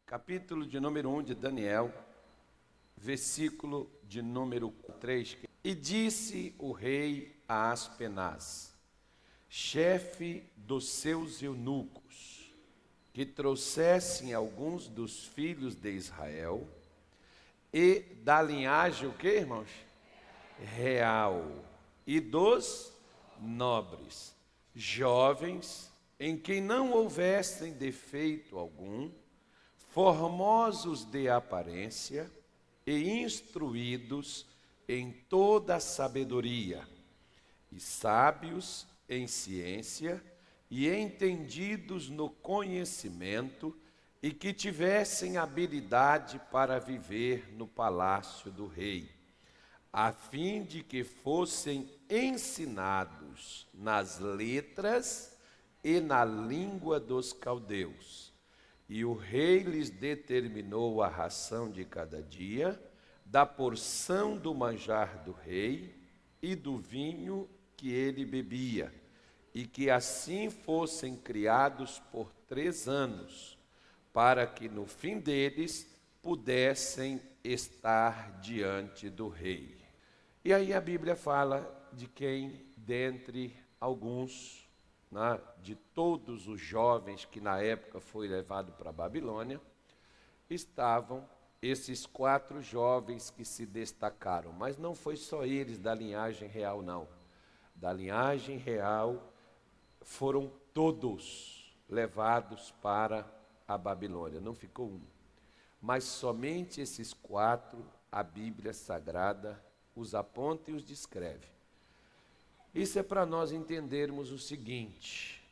capítulo de número 1 de Daniel, versículo de número 3. E disse o rei a Aspenaz, chefe dos seus eunucos, que trouxessem alguns dos filhos de Israel e da linhagem, o que, irmãos? Real, e dos nobres, jovens, em quem não houvessem defeito algum, formosos de aparência e instruídos em toda a sabedoria, e sábios em ciência, e entendidos no conhecimento, e que tivessem habilidade para viver no palácio do rei, a fim de que fossem ensinados nas letras e na língua dos caldeus. E o rei lhes determinou a ração de cada dia, da porção do manjar do rei e do vinho que ele bebia, e que assim fossem criados por 3 anos, para que no fim deles pudessem estar diante do rei. E aí a Bíblia fala de quem, dentre alguns, de todos os jovens que na época foi levado para a Babilônia, estavam esses 4 jovens que se destacaram. Mas não foi só eles da linhagem real, não. Da linhagem real foram todos levados para a Babilônia, não ficou um. Mas somente esses 4, a Bíblia Sagrada os aponta e os descreve. Isso é para nós entendermos o seguinte: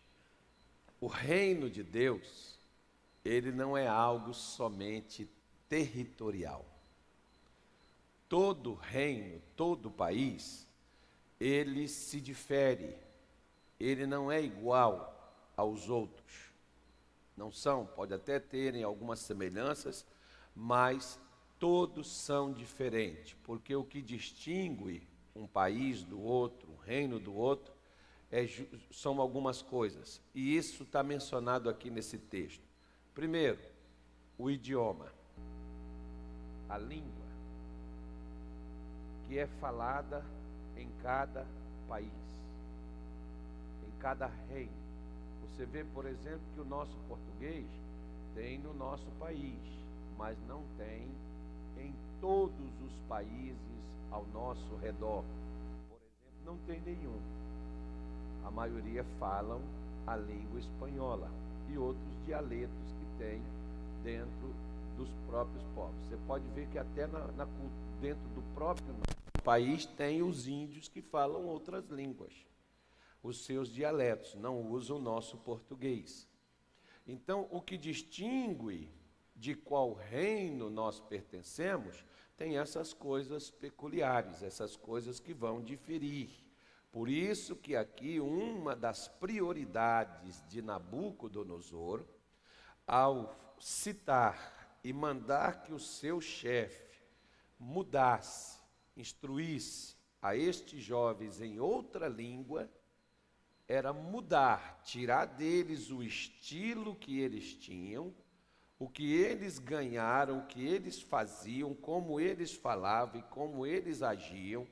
o reino de Deus, ele não é algo somente territorial. Todo reino, todo país, ele se difere, ele não é igual aos outros. Não são, pode até terem algumas semelhanças, mas todos são diferentes, porque o que distingue um país do outro, um reino do outro, são algumas coisas. E isso está mencionado aqui nesse texto. Primeiro, o idioma, a língua, que é falada em cada país, em cada reino. Você vê, por exemplo, que o nosso português tem no nosso país, mas não tem em todos os países ao nosso redor. Por exemplo, não tem nenhum. A maioria falam a língua espanhola e outros dialetos que tem dentro dos próprios povos. Você pode ver que até dentro do próprio país tem os índios que falam outras línguas, os seus dialetos, não usam o nosso português. Então, o que distingue de qual reino nós pertencemos, tem essas coisas peculiares, essas coisas que vão diferir. Por isso que aqui uma das prioridades de Nabucodonosor, ao citar e mandar que o seu chefe mudasse, instruísse a estes jovens em outra língua, era mudar, tirar deles o estilo que eles tinham, o que eles ganharam, o que eles faziam, como eles falavam e como eles agiam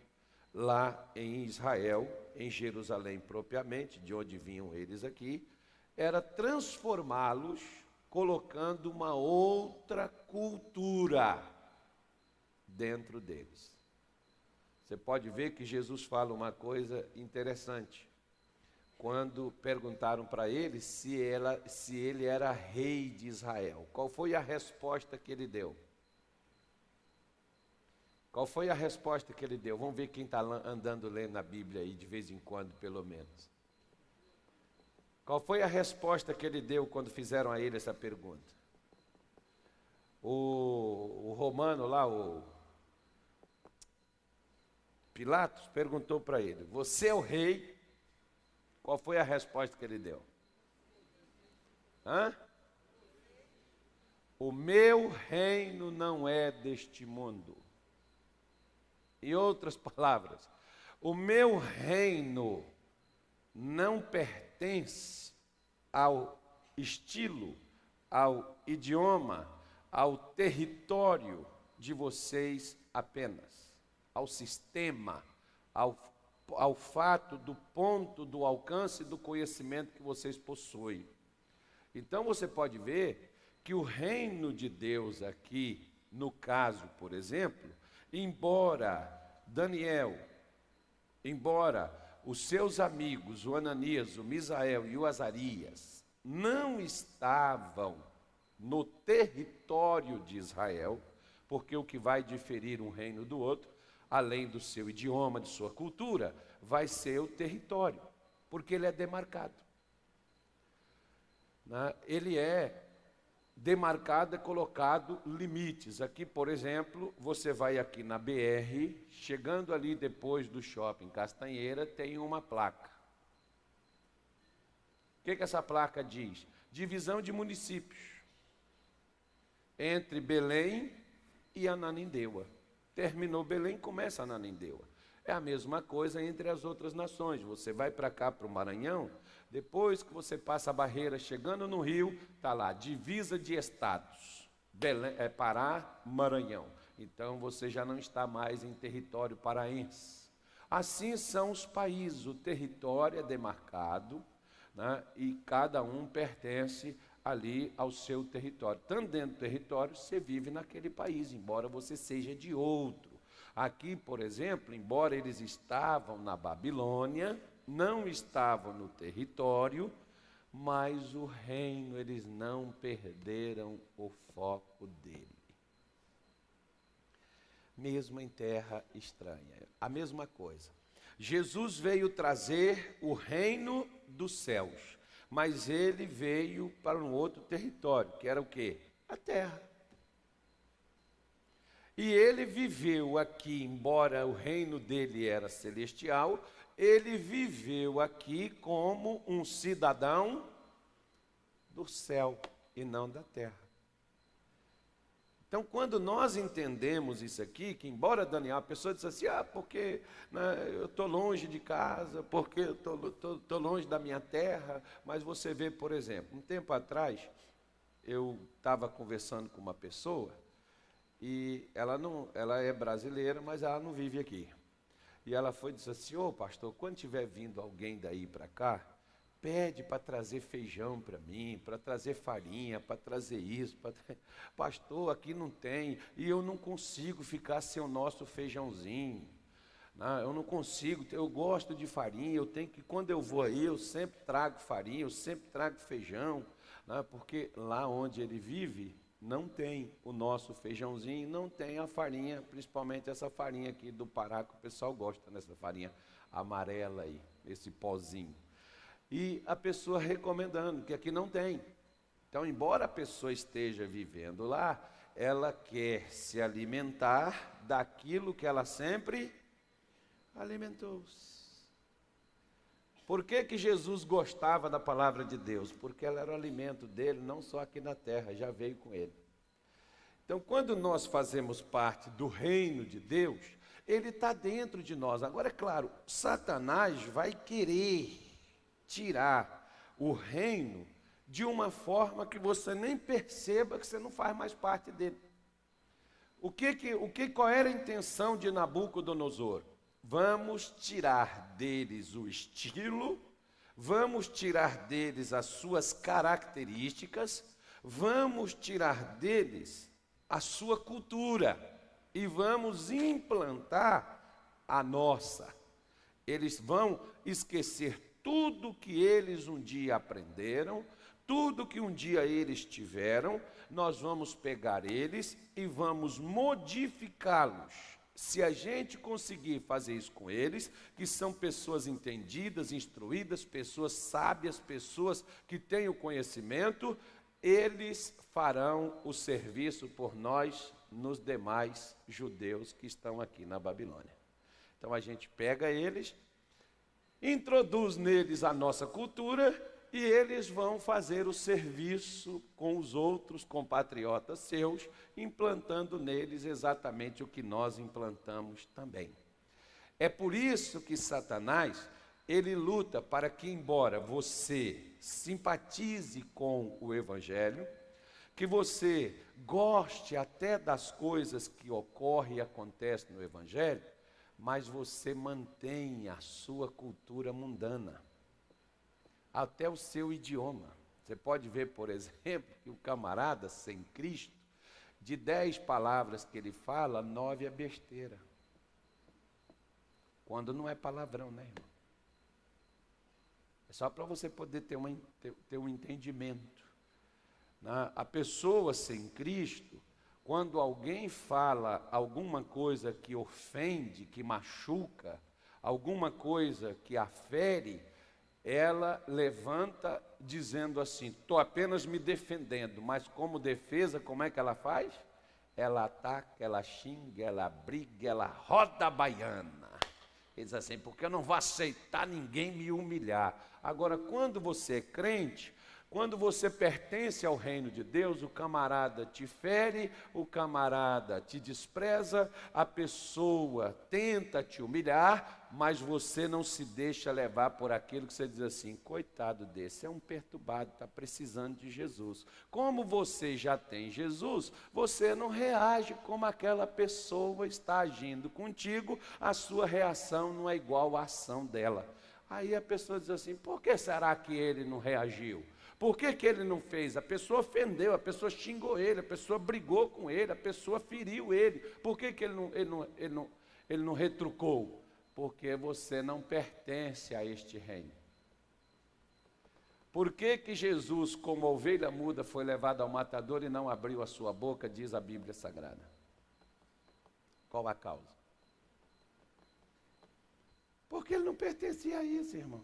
lá em Israel, em Jerusalém propriamente, de onde vinham eles aqui, era transformá-los, colocando uma outra cultura dentro deles. Você pode ver que Jesus fala uma coisa interessante. Quando perguntaram para ele se ele era rei de Israel. Qual foi a resposta que ele deu? Qual foi a resposta que ele deu? Vamos ver quem está andando lendo a Bíblia aí de vez em quando, pelo menos. Qual foi a resposta que ele deu quando fizeram a ele essa pergunta? O romano lá, o Pilatos, perguntou para ele: você é o rei? Qual foi a resposta que ele deu? O meu reino não é deste mundo. Em outras palavras, o meu reino não pertence ao estilo, ao idioma, ao território de vocês apenas, ao sistema, ao fato do ponto do alcance do conhecimento que vocês possuem. Então você pode ver que o reino de Deus aqui, no caso, por exemplo, embora os seus amigos, o Ananias, o Misael e o Azarias, não estavam no território de Israel, porque o que vai diferir um reino do outro, além do seu idioma, de sua cultura, vai ser o território, porque ele é demarcado. Ele é demarcado, é colocado limites. Aqui, por exemplo, você vai aqui na BR, chegando ali depois do shopping Castanheira, tem uma placa. O que essa placa diz? Divisão de municípios entre Belém e Ananindeua. Terminou Belém, começa Ananindeua. É a mesma coisa entre as outras nações. Você vai para cá, para o Maranhão, depois que você passa a barreira, chegando no Rio, está lá, divisa de estados, Pará, Maranhão. Então você já não está mais em território paraense. Assim são os países, o território é demarcado, e cada um pertence ali ao seu território. Estando dentro do território, você vive naquele país, embora você seja de outro. Aqui, por exemplo, embora eles estavam na Babilônia, não estavam no território, mas o reino, eles não perderam o foco dele. Mesmo em terra estranha, a mesma coisa. Jesus veio trazer o reino dos céus, mas ele veio para um outro território, que era o quê? A terra. E ele viveu aqui, embora o reino dele era celestial, ele viveu aqui como um cidadão do céu e não da terra. Então, quando nós entendemos isso aqui, que embora Daniel, a pessoa diz assim, porque eu estou longe de casa, porque eu estou longe da minha terra, mas você vê, por exemplo, um tempo atrás, eu estava conversando com uma pessoa, e ela é brasileira, mas ela não vive aqui. E ela foi e disse assim, pastor, quando tiver vindo alguém daí para cá, pede para trazer feijão para mim, para trazer farinha, para trazer isso. Pastor, aqui não tem, e eu não consigo ficar sem o nosso feijãozinho. Eu não consigo, eu gosto de farinha, eu tenho que, quando eu vou aí, eu sempre trago farinha, eu sempre trago feijão, porque lá onde ele vive, não tem o nosso feijãozinho, não tem a farinha, principalmente essa farinha aqui do Pará, que o pessoal gosta, nessa farinha amarela aí, esse pozinho. E a pessoa recomendando, que aqui não tem. Então, embora a pessoa esteja vivendo lá, ela quer se alimentar daquilo que ela sempre alimentou-se. Por que Jesus gostava da palavra de Deus? Porque ela era o alimento dele, não só aqui na terra, já veio com ele. Então, quando nós fazemos parte do reino de Deus, ele está dentro de nós. Agora, é claro, Satanás vai querer tirar o reino de uma forma que você nem perceba que você não faz mais parte dele. Qual era a intenção de Nabucodonosor? Vamos tirar deles o estilo, vamos tirar deles as suas características, vamos tirar deles a sua cultura e vamos implantar a nossa. Eles vão esquecer tudo que eles um dia aprenderam, tudo que um dia eles tiveram, nós vamos pegar eles e vamos modificá-los. Se a gente conseguir fazer isso com eles, que são pessoas entendidas, instruídas, pessoas sábias, pessoas que têm o conhecimento, eles farão o serviço por nós, nos demais judeus que estão aqui na Babilônia. Então a gente pega eles, introduz neles a nossa cultura e eles vão fazer o serviço com os outros compatriotas seus, implantando neles exatamente o que nós implantamos também. É por isso que Satanás, ele luta para que, embora você simpatize com o Evangelho, que você goste até das coisas que ocorrem e acontecem no Evangelho, mas você mantém a sua cultura mundana, até o seu idioma. Você pode ver, por exemplo, que o camarada sem Cristo, de 10 palavras que ele fala, 9 é besteira. Quando não é palavrão, né, irmão? É só para você poder ter um entendimento. A pessoa sem Cristo, quando alguém fala alguma coisa que ofende, que machuca, alguma coisa que afere, ela levanta dizendo assim: estou apenas me defendendo, mas como defesa, como é que ela faz? Ela ataca, ela xinga, ela briga, ela roda a baiana. Ele diz assim: porque eu não vou aceitar ninguém me humilhar. Agora, quando você é crente, quando você pertence ao reino de Deus, o camarada te fere, o camarada te despreza, a pessoa tenta te humilhar, mas você não se deixa levar por aquilo que você diz assim: coitado desse, é um perturbado, está precisando de Jesus. Como você já tem Jesus, você não reage como aquela pessoa está agindo contigo, a sua reação não é igual à ação dela. Aí a pessoa diz assim: por que será que ele não reagiu? Por que que ele não fez? A pessoa ofendeu, a pessoa xingou ele, a pessoa brigou com ele, a pessoa feriu ele. Por que que ele não retrucou? Porque você não pertence a este reino. Por que que Jesus, como ovelha muda, foi levado ao matador e não abriu a sua boca, diz a Bíblia Sagrada? Qual a causa? Porque ele não pertencia a isso, irmão.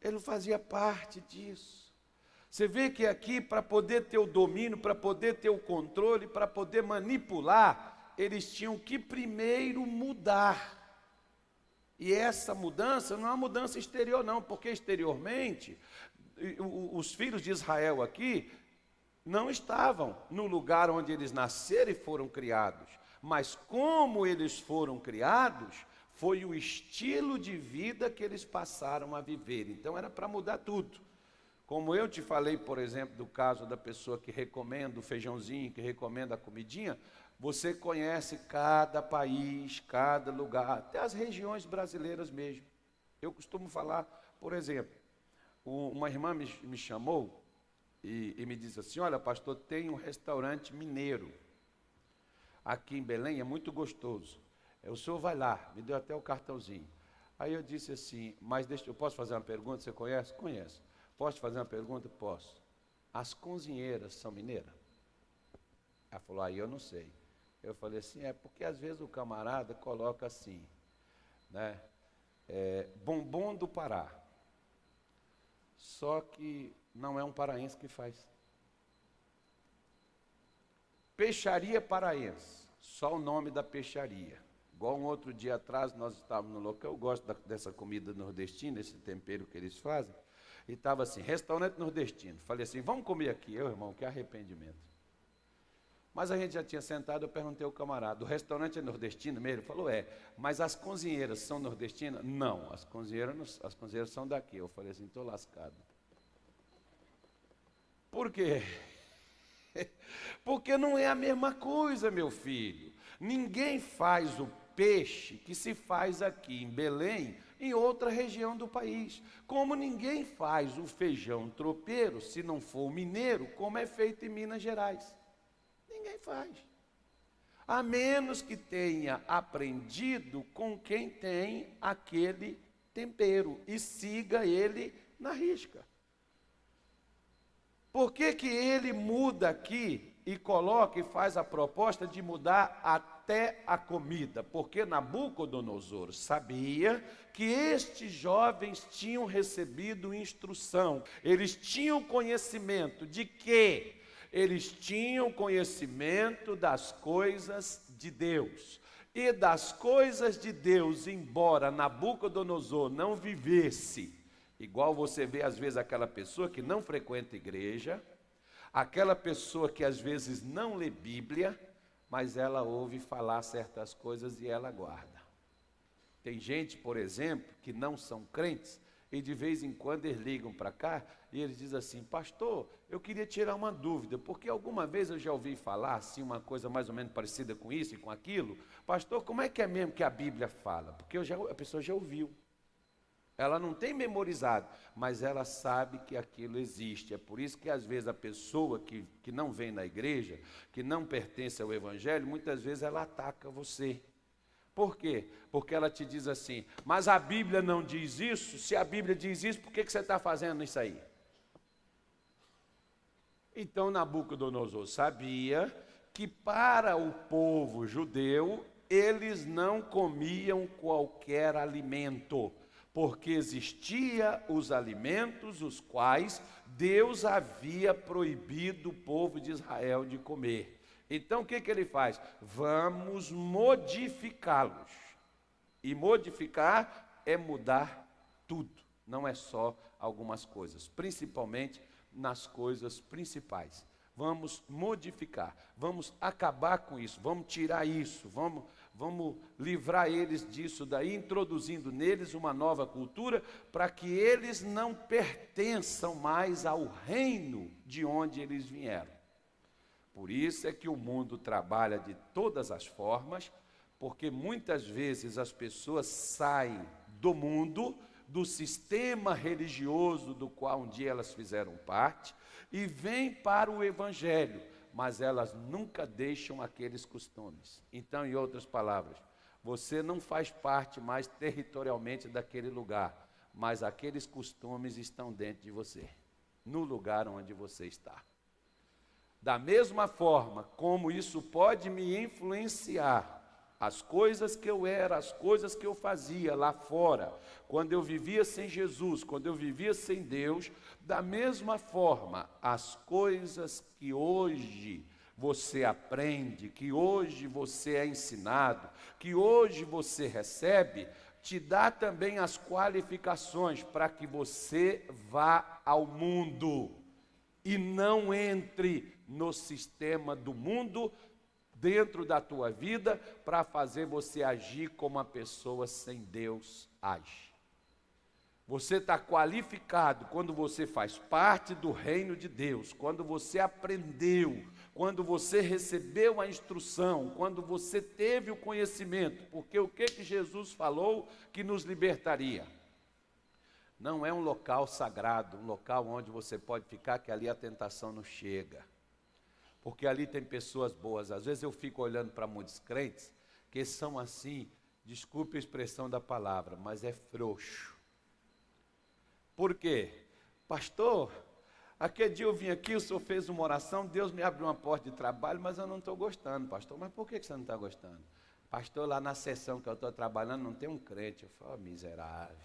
Ele não fazia parte disso. Você vê que aqui, para poder ter o domínio, para poder ter o controle, para poder manipular, eles tinham que primeiro mudar. E essa mudança não é uma mudança exterior não, porque exteriormente, os filhos de Israel aqui não estavam no lugar onde eles nasceram e foram criados. Mas como eles foram criados, foi o estilo de vida que eles passaram a viver. Então era para mudar tudo. Como eu te falei, por exemplo, do caso da pessoa que recomenda o feijãozinho, que recomenda a comidinha, você conhece cada país, cada lugar, até as regiões brasileiras mesmo. Eu costumo falar, por exemplo, uma irmã me chamou e me disse assim: olha, pastor, tem um restaurante mineiro aqui em Belém, é muito gostoso. O senhor vai lá, me deu até o cartãozinho. Aí eu disse assim: mas eu posso fazer uma pergunta? Você conhece? Conheço. Posso te fazer uma pergunta? Posso. As cozinheiras são mineiras? Ela falou: aí eu não sei. Eu falei assim: é porque às vezes o camarada coloca assim, né? Bombom do Pará. Só que não é um paraense que faz. Peixaria paraense, só o nome da peixaria. Igual um outro dia atrás, nós estávamos no local, eu gosto dessa comida nordestina, esse tempero que eles fazem, e estava assim: restaurante nordestino. Falei assim: vamos comer aqui. Eu, irmão, que arrependimento. Mas a gente já tinha sentado, eu perguntei ao camarada: o restaurante é nordestino mesmo? Ele falou: é. Mas as cozinheiras são nordestinas? Não, as cozinheiras são daqui. Eu falei assim: estou lascado. Por quê? Porque não é a mesma coisa, meu filho. Ninguém faz o peixe que se faz aqui em Belém, em outra região do país. Como ninguém faz o feijão tropeiro, se não for mineiro, como é feito em Minas Gerais. Ninguém faz. A menos que tenha aprendido com quem tem aquele tempero e siga ele na risca. Por que que ele muda aqui e coloca e faz a proposta de mudar até a comida? Porque Nabucodonosor sabia que estes jovens tinham recebido instrução, eles tinham conhecimento de quê? Eles tinham conhecimento das coisas de Deus. E das coisas de Deus, embora Nabucodonosor não vivesse, igual você vê às vezes aquela pessoa que não frequenta igreja, aquela pessoa que às vezes não lê Bíblia, mas ela ouve falar certas coisas e ela guarda. Tem gente, por exemplo, que não são crentes, E de vez em quando eles ligam para cá e eles dizem assim: pastor, eu queria tirar uma dúvida, porque alguma vez eu já ouvi falar assim, uma coisa mais ou menos parecida com isso e com aquilo. Pastor, como é que é mesmo que a Bíblia fala? Porque a pessoa já ouviu. Ela não tem memorizado, mas ela sabe que aquilo existe. É por isso que às vezes a pessoa que não vem na igreja, que não pertence ao Evangelho, muitas vezes ela ataca você. Por quê? Porque ela te diz assim: mas a Bíblia não diz isso? Se a Bíblia diz isso, por que você está fazendo isso aí? Então Nabucodonosor sabia que para o povo judeu, eles não comiam qualquer alimento, porque existiam os alimentos os quais Deus havia proibido o povo de Israel de comer. Então o que ele faz? Vamos modificá-los. E modificar é mudar tudo, não é só algumas coisas, principalmente nas coisas principais. Vamos modificar, vamos acabar com isso, vamos tirar isso, vamos livrar eles disso daí, introduzindo neles uma nova cultura, para que eles não pertençam mais ao reino de onde eles vieram. Por isso é que o mundo trabalha de todas as formas, porque muitas vezes as pessoas saem do mundo, do sistema religioso do qual um dia elas fizeram parte, e vêm para o Evangelho, mas elas nunca deixam aqueles costumes. Então, em outras palavras, você não faz parte mais territorialmente daquele lugar, mas aqueles costumes estão dentro de você, no lugar onde você está. Da mesma forma como isso pode me influenciar, as coisas que eu era, as coisas que eu fazia lá fora, quando eu vivia sem Jesus, quando eu vivia sem Deus, da mesma forma, as coisas que hoje você aprende, que hoje você é ensinado, que hoje você recebe, te dá também as qualificações para que você vá ao mundo e não entre no sistema do mundo, dentro da tua vida, para fazer você agir como uma pessoa sem Deus age. Você está qualificado quando você faz parte do reino de Deus, quando você aprendeu, quando você recebeu a instrução, quando você teve o conhecimento, porque o que Jesus falou que nos libertaria? Não é um local sagrado, um local onde você pode ficar, que ali a tentação não chega. Porque ali tem pessoas boas. Às vezes eu fico olhando para muitos crentes, que são assim, desculpe a expressão da palavra, mas é frouxo. Por quê? Pastor, aquele dia eu vim aqui, o senhor fez uma oração, Deus me abriu uma porta de trabalho, mas eu não estou gostando, pastor. Mas por que você não está gostando? Pastor, lá na sessão que eu estou trabalhando não tem um crente. Eu falo: miserável.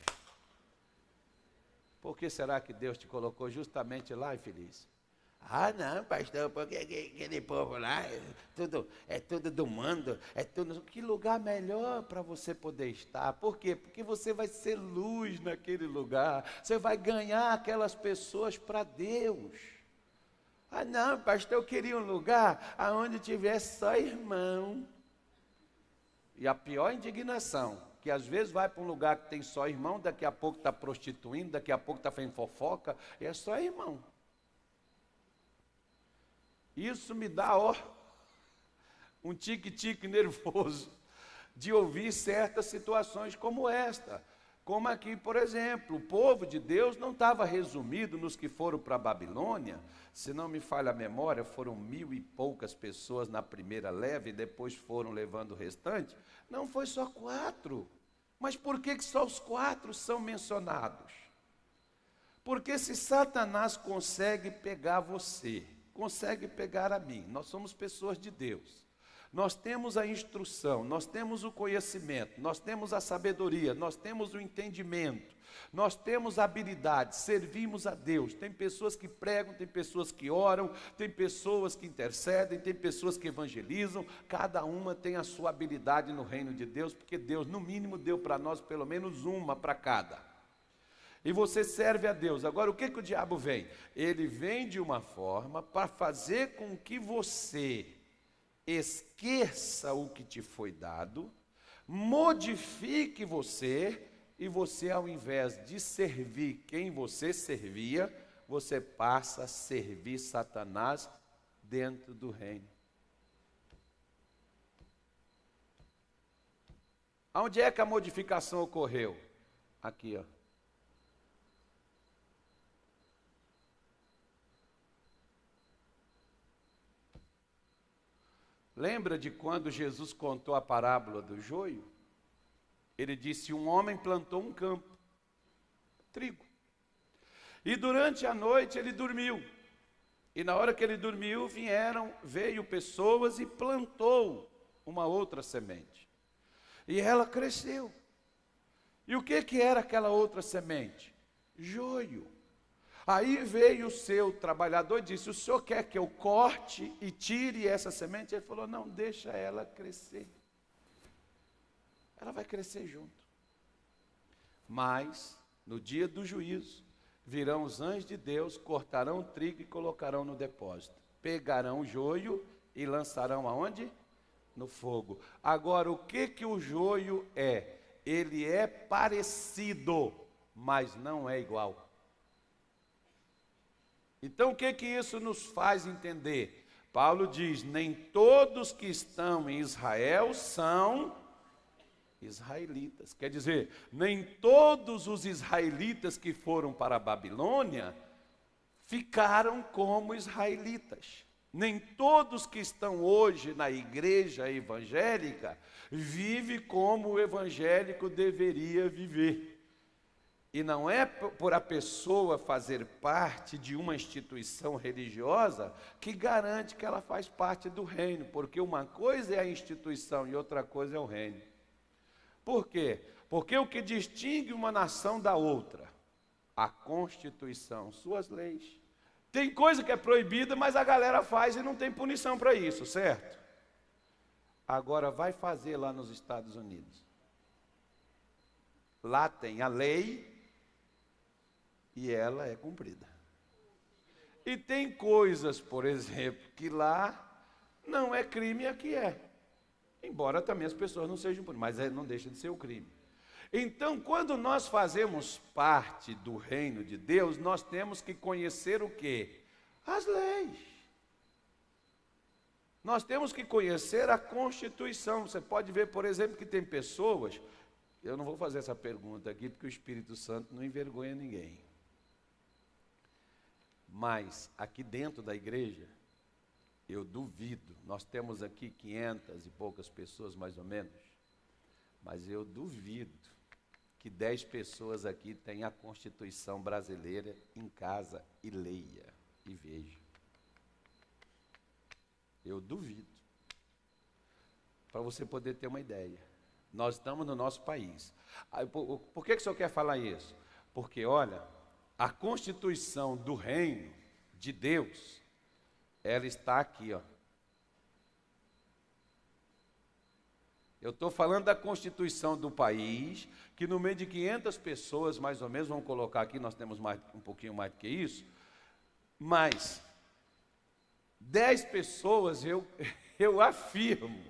Por que será que Deus te colocou justamente lá, infeliz? Ah, não, pastor, porque aquele povo lá é tudo do mundo, é tudo. Que lugar melhor para você poder estar? Por quê? Porque você vai ser luz naquele lugar, você vai ganhar aquelas pessoas para Deus. Ah, não, pastor, eu queria um lugar onde tivesse só irmão. E a pior indignação, que às vezes vai para um lugar que tem só irmão, daqui a pouco está prostituindo, daqui a pouco está fazendo fofoca, e é só irmão. Isso me dá, um tique-tique nervoso de ouvir certas situações como esta. Como aqui, por exemplo, o povo de Deus não estava resumido nos que foram para a Babilônia. Se não me falha a memória, foram 1000 e poucas pessoas na primeira leva e depois foram levando o restante. Não foi só 4. Mas por que só os 4 são mencionados? Porque se Satanás consegue pegar você, consegue pegar a mim, nós somos pessoas de Deus, nós temos a instrução, nós temos o conhecimento, nós temos a sabedoria, nós temos o entendimento, nós temos a habilidade, servimos a Deus. Tem pessoas que pregam, tem pessoas que oram, tem pessoas que intercedem, tem pessoas que evangelizam, cada uma tem a sua habilidade no reino de Deus, porque Deus no mínimo deu para nós pelo menos uma para cada. E você serve a Deus. Agora, o que o diabo vem? Ele vem de uma forma para fazer com que você esqueça o que te foi dado, modifique você e você, ao invés de servir quem você servia, você passa a servir Satanás dentro do reino. Onde é que a modificação ocorreu? Aqui, ó. Lembra de quando Jesus contou a parábola do joio? Ele disse: um homem plantou um campo, trigo. E durante a noite ele dormiu. E na hora que ele dormiu, veio pessoas e plantou uma outra semente. E ela cresceu. E o que era aquela outra semente? Joio. Aí veio o seu trabalhador e disse: o senhor quer que eu corte e tire essa semente? Ele falou: não, deixa ela crescer. Ela vai crescer junto. Mas, no dia do juízo, virão os anjos de Deus, cortarão o trigo e colocarão no depósito. Pegarão o joio e lançarão aonde? No fogo. Agora, o que o joio é? Ele é parecido, mas não é igual. Então, o que isso nos faz entender? Paulo diz: nem todos que estão em Israel são israelitas. Quer dizer, nem todos os israelitas que foram para a Babilônia ficaram como israelitas. Nem todos que estão hoje na igreja evangélica vivem como o evangélico deveria viver. E não é por a pessoa fazer parte de uma instituição religiosa que garante que ela faz parte do reino, porque uma coisa é a instituição e outra coisa é o reino. Por quê? Porque o que distingue uma nação da outra? A Constituição, suas leis. Tem coisa que é proibida, mas a galera faz e não tem punição para isso, certo? Agora vai fazer lá nos Estados Unidos. Lá tem a lei e ela é cumprida. E tem coisas, por exemplo, que lá não é crime e aqui é. Embora também as pessoas não sejam punidas, mas não deixa de ser o crime. Então, quando nós fazemos parte do reino de Deus, nós temos que conhecer o quê? As leis. Nós temos que conhecer a Constituição. Você pode ver, por exemplo, que tem pessoas, eu não vou fazer essa pergunta aqui, porque o Espírito Santo não envergonha ninguém. Mas, aqui dentro da igreja, eu duvido, nós temos aqui 500 e poucas pessoas mais ou menos, mas eu duvido que 10 pessoas aqui tenham a Constituição brasileira em casa e leia e veja. Eu duvido. Para você poder ter uma ideia. Nós estamos no nosso país. Por que o senhor quer falar isso? Porque, olha, a Constituição do Reino de Deus, ela está aqui, ó. Eu estou falando da Constituição do país, que no meio de 500 pessoas, mais ou menos, vamos colocar aqui, nós temos um pouquinho mais do que isso, mas 10 pessoas, eu afirmo,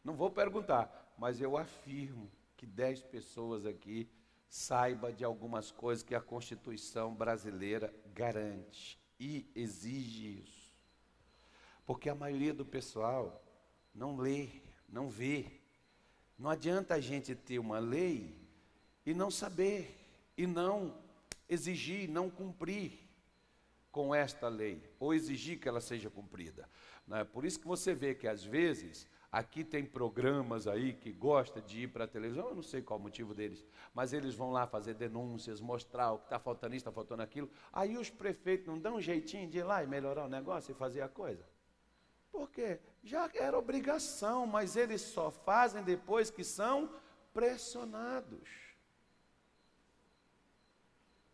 não vou perguntar, mas eu afirmo que 10 pessoas aqui saibam de algumas coisas que a Constituição brasileira garante e exige isso. Porque a maioria do pessoal não lê, não vê. Não adianta a gente ter uma lei e não saber, e não exigir, não cumprir com esta lei, ou exigir que ela seja cumprida. Não é? Por isso que você vê que às vezes, aqui tem programas aí que gostam de ir para a televisão, eu não sei qual o motivo deles, mas eles vão lá fazer denúncias, mostrar o que está faltando isso, está faltando aquilo. Aí os prefeitos não dão um jeitinho de ir lá e melhorar o negócio e fazer a coisa? Por quê? Já era obrigação, mas eles só fazem depois que são pressionados.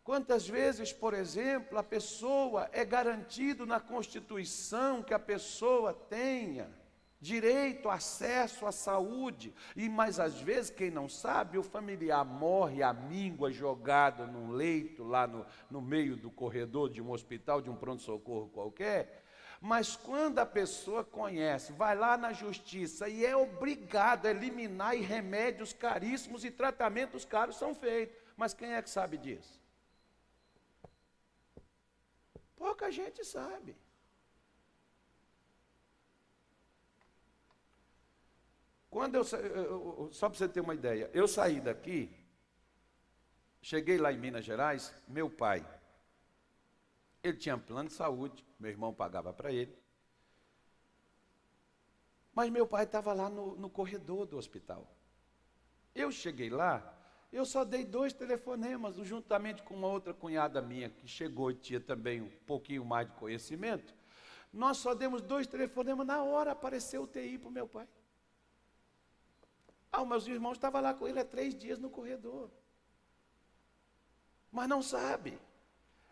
Quantas vezes, por exemplo, a pessoa é garantido na Constituição que a pessoa tenha direito, acesso à saúde, mas às vezes, quem não sabe, o familiar morre à míngua, jogado num leito lá no meio do corredor de um hospital, de um pronto-socorro qualquer. Mas quando a pessoa conhece, vai lá na justiça e é obrigado a eliminar, e remédios caríssimos e tratamentos caros são feitos. Mas quem é que sabe disso? Pouca gente sabe. Quando só para você ter uma ideia, eu saí daqui, cheguei lá em Minas Gerais, meu pai, ele tinha plano de saúde, meu irmão pagava para ele, mas meu pai estava lá no corredor do hospital. Eu cheguei lá, eu só dei 2 telefonemas, juntamente com uma outra cunhada minha, que chegou e tinha também um pouquinho mais de conhecimento. Nós só demos 2 telefonemas, na hora apareceu o UTI para o meu pai. Os meus irmãos estavam lá com ele há 3 dias no corredor. Mas não sabe.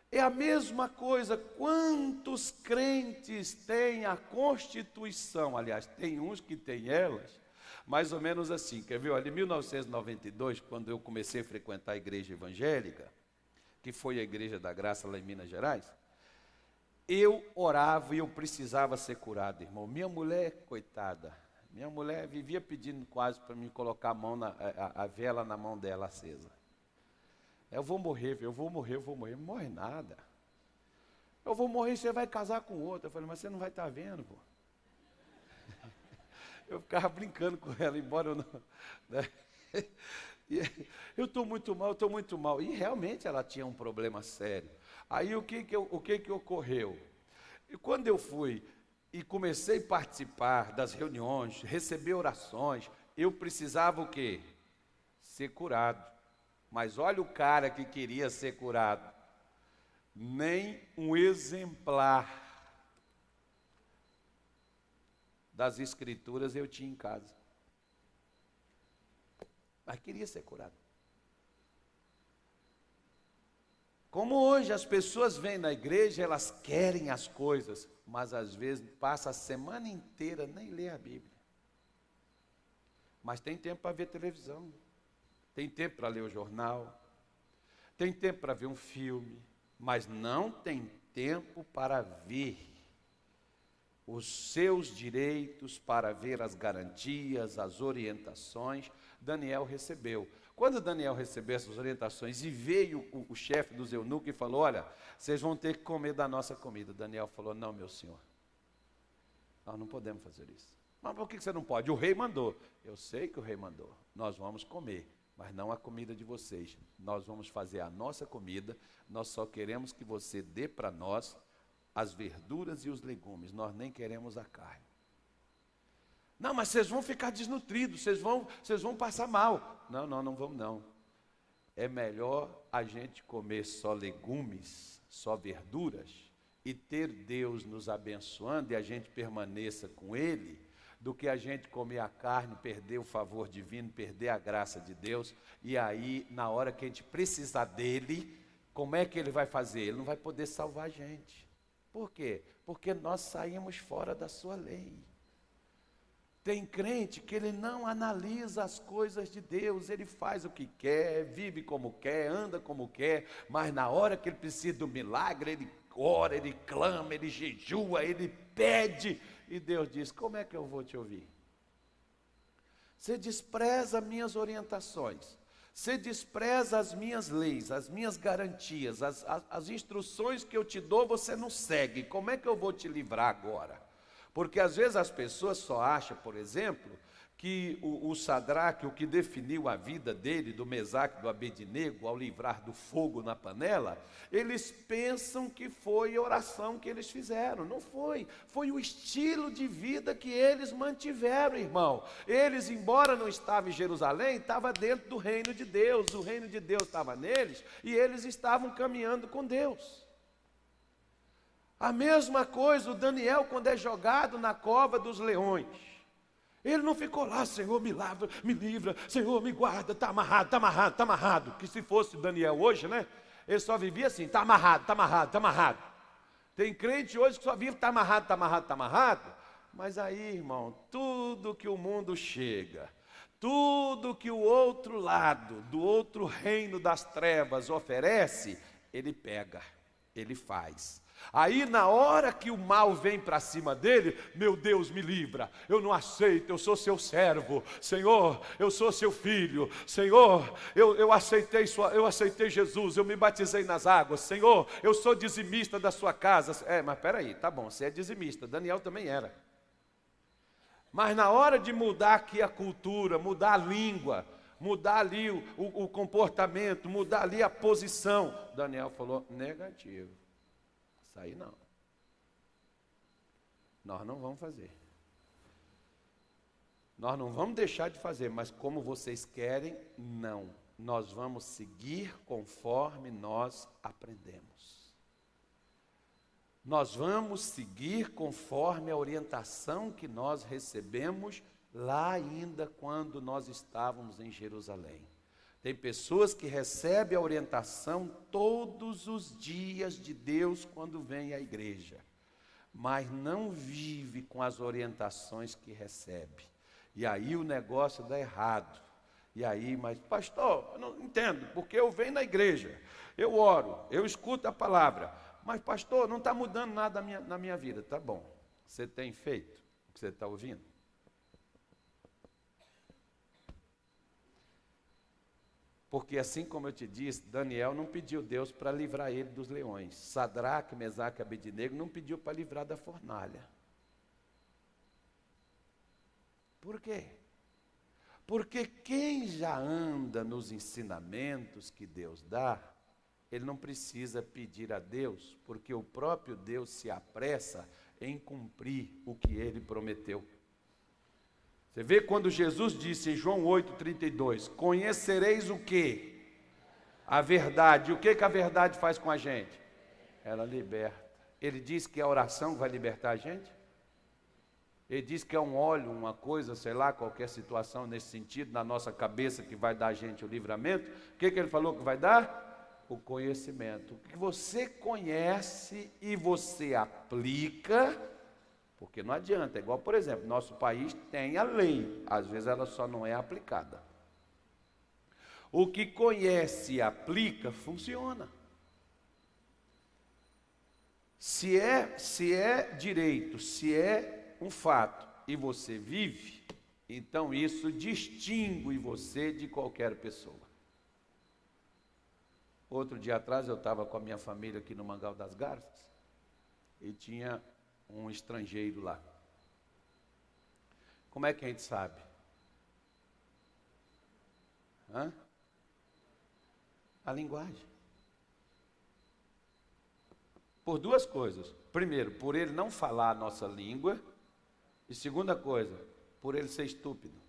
É a mesma coisa, quantos crentes têm a Constituição, aliás, tem uns que têm elas, mais ou menos assim, quer ver? Olha, em 1992, quando eu comecei a frequentar a igreja evangélica, que foi a Igreja da Graça lá em Minas Gerais, eu orava e eu precisava ser curado, irmão. Minha mulher, coitada, minha mulher vivia pedindo quase para me colocar a vela na mão dela acesa. Eu vou morrer, eu vou morrer. Não morre nada. Eu vou morrer e você vai casar com outro. Eu falei, mas você não vai estar vendo, pô. Eu ficava brincando com ela, embora eu não... Né? Eu estou muito mal. E realmente ela tinha um problema sério. Aí o que ocorreu? E quando eu fui e comecei a participar das reuniões, receber orações, eu precisava o quê? Ser curado. Mas olha o cara que queria ser curado. Nem um exemplar das Escrituras eu tinha em casa. Mas queria ser curado. Como hoje as pessoas vêm na igreja, elas querem as coisas, mas às vezes passa a semana inteira nem lê a Bíblia. Mas tem tempo para ver televisão, tem tempo para ler o jornal, tem tempo para ver um filme, mas não tem tempo para ver os seus direitos, para ver as garantias, as orientações. Daniel recebeu. Quando Daniel recebeu essas orientações e veio o chefe dos eunucos e falou, olha, vocês vão ter que comer da nossa comida. Daniel falou, não, meu senhor, nós não podemos fazer isso. Mas por que você não pode? O rei mandou. Eu sei que o rei mandou. Nós vamos comer, mas não a comida de vocês. Nós vamos fazer a nossa comida, nós só queremos que você dê para nós as verduras e os legumes, nós nem queremos a carne. Não, mas vocês vão ficar desnutridos, vocês vão passar mal. Não vamos não. É melhor a gente comer só legumes, só verduras, e ter Deus nos abençoando e a gente permaneça com Ele, do que a gente comer a carne, perder o favor divino, perder a graça de Deus, e aí, na hora que a gente precisar dEle, como é que Ele vai fazer? Ele não vai poder salvar a gente. Por quê? Porque nós saímos fora da sua lei. Tem crente que ele não analisa as coisas de Deus, ele faz o que quer, vive como quer, anda como quer, mas na hora que ele precisa do milagre, ele ora, ele clama, ele jejua, ele pede, e Deus diz, como é que eu vou te ouvir? Você despreza minhas orientações, você despreza as minhas leis, as minhas garantias, as instruções que eu te dou, você não segue, como é que eu vou te livrar agora? Porque às vezes as pessoas só acham, por exemplo, que o Sadraque, o que definiu a vida dele, do Mesaque, do Abednego, ao livrar do fogo na panela, eles pensam que foi oração que eles fizeram. Não foi. Foi o estilo de vida que eles mantiveram, irmão. Eles, embora não estavam em Jerusalém, estavam dentro do reino de Deus. O reino de Deus estava neles e eles estavam caminhando com Deus. A mesma coisa o Daniel, quando é jogado na cova dos leões. Ele não ficou lá, Senhor, me livra, Senhor, me guarda, está amarrado, está amarrado, está amarrado. Que se fosse Daniel hoje, né? Ele só vivia assim, está amarrado, está amarrado, está amarrado. Tem crente hoje que só vive, está amarrado, está amarrado, está amarrado. Mas aí, irmão, tudo que o mundo chega, tudo que o outro lado, do outro reino das trevas oferece, ele pega, ele faz. Aí na hora que o mal vem para cima dele, meu Deus, me livra, eu não aceito, eu sou seu servo, Senhor, eu sou seu filho, Senhor, eu aceitei Jesus, eu me batizei nas águas, Senhor, eu sou dizimista da sua casa. Mas peraí, tá bom, você é dizimista, Daniel também era. Mas na hora de mudar aqui a cultura, mudar a língua, mudar ali o comportamento, mudar ali a posição, Daniel falou, negativo. Isso aí não. Nós não vamos fazer. Nós não vamos deixar de fazer, mas como vocês querem, não. Nós vamos seguir conforme nós aprendemos. Nós vamos seguir conforme a orientação que nós recebemos lá ainda quando nós estávamos em Jerusalém. Tem pessoas que recebem a orientação todos os dias de Deus quando vem à igreja, mas não vive com as orientações que recebe. E aí o negócio dá errado. E aí, mas pastor, eu não entendo, porque eu venho na igreja, eu oro, eu escuto a palavra, mas pastor, não está mudando nada na minha vida. Tá bom, você tem feito o que você está ouvindo? Porque assim como eu te disse, Daniel não pediu Deus para livrar ele dos leões. Sadraque, Mesaque e Abednego não pediu para livrar da fornalha. Por quê? Porque quem já anda nos ensinamentos que Deus dá, ele não precisa pedir a Deus, porque o próprio Deus se apressa em cumprir o que ele prometeu. Você vê quando Jesus disse em João 8,32, conhecereis o quê? A verdade. O que a verdade faz com a gente? Ela liberta. Ele diz que a oração vai libertar a gente? Ele diz que é um óleo, uma coisa, sei lá, qualquer situação nesse sentido, na nossa cabeça que vai dar a gente o livramento. O que ele falou que vai dar? O conhecimento. O que você conhece e você aplica. Porque não adianta, é igual, por exemplo, nosso país tem a lei, às vezes ela só não é aplicada. O que conhece e aplica, funciona. Se é direito, se é um fato e você vive, então isso distingue você de qualquer pessoa. Outro dia atrás eu estava com a minha família aqui no Mangal das Garças e tinha um estrangeiro lá. Como é que a gente sabe? A linguagem. Por duas coisas. Primeiro, por ele não falar a nossa língua. E segunda coisa, por ele ser estúpido.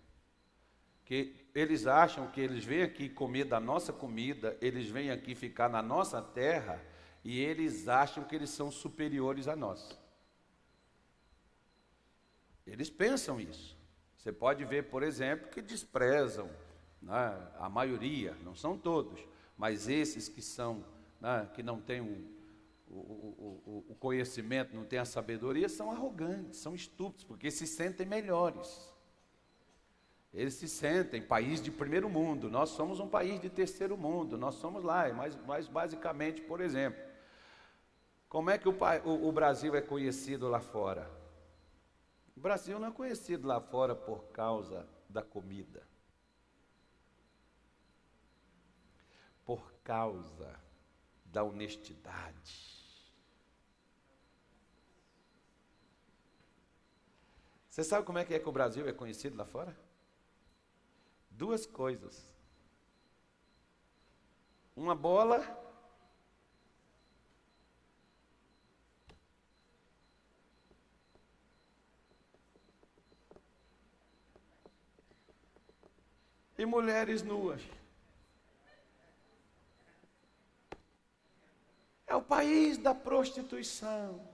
Que eles acham que eles vêm aqui comer da nossa comida, eles vêm aqui ficar na nossa terra, e eles acham que eles são superiores a nós. Eles pensam isso. Você pode ver, por exemplo, que desprezam, né, a maioria, não são todos, mas esses que são, né, que não têm o conhecimento, não têm a sabedoria, são arrogantes, são estúpidos, porque se sentem melhores. Eles se sentem país de primeiro mundo, nós somos um país de terceiro mundo, nós somos lá, mas basicamente, por exemplo, como é que o Brasil é conhecido lá fora? O Brasil não é conhecido lá fora por causa da comida. Por causa da honestidade. Você sabe como é que o Brasil é conhecido lá fora? Duas coisas. Uma bola e mulheres nuas. É o país da prostituição.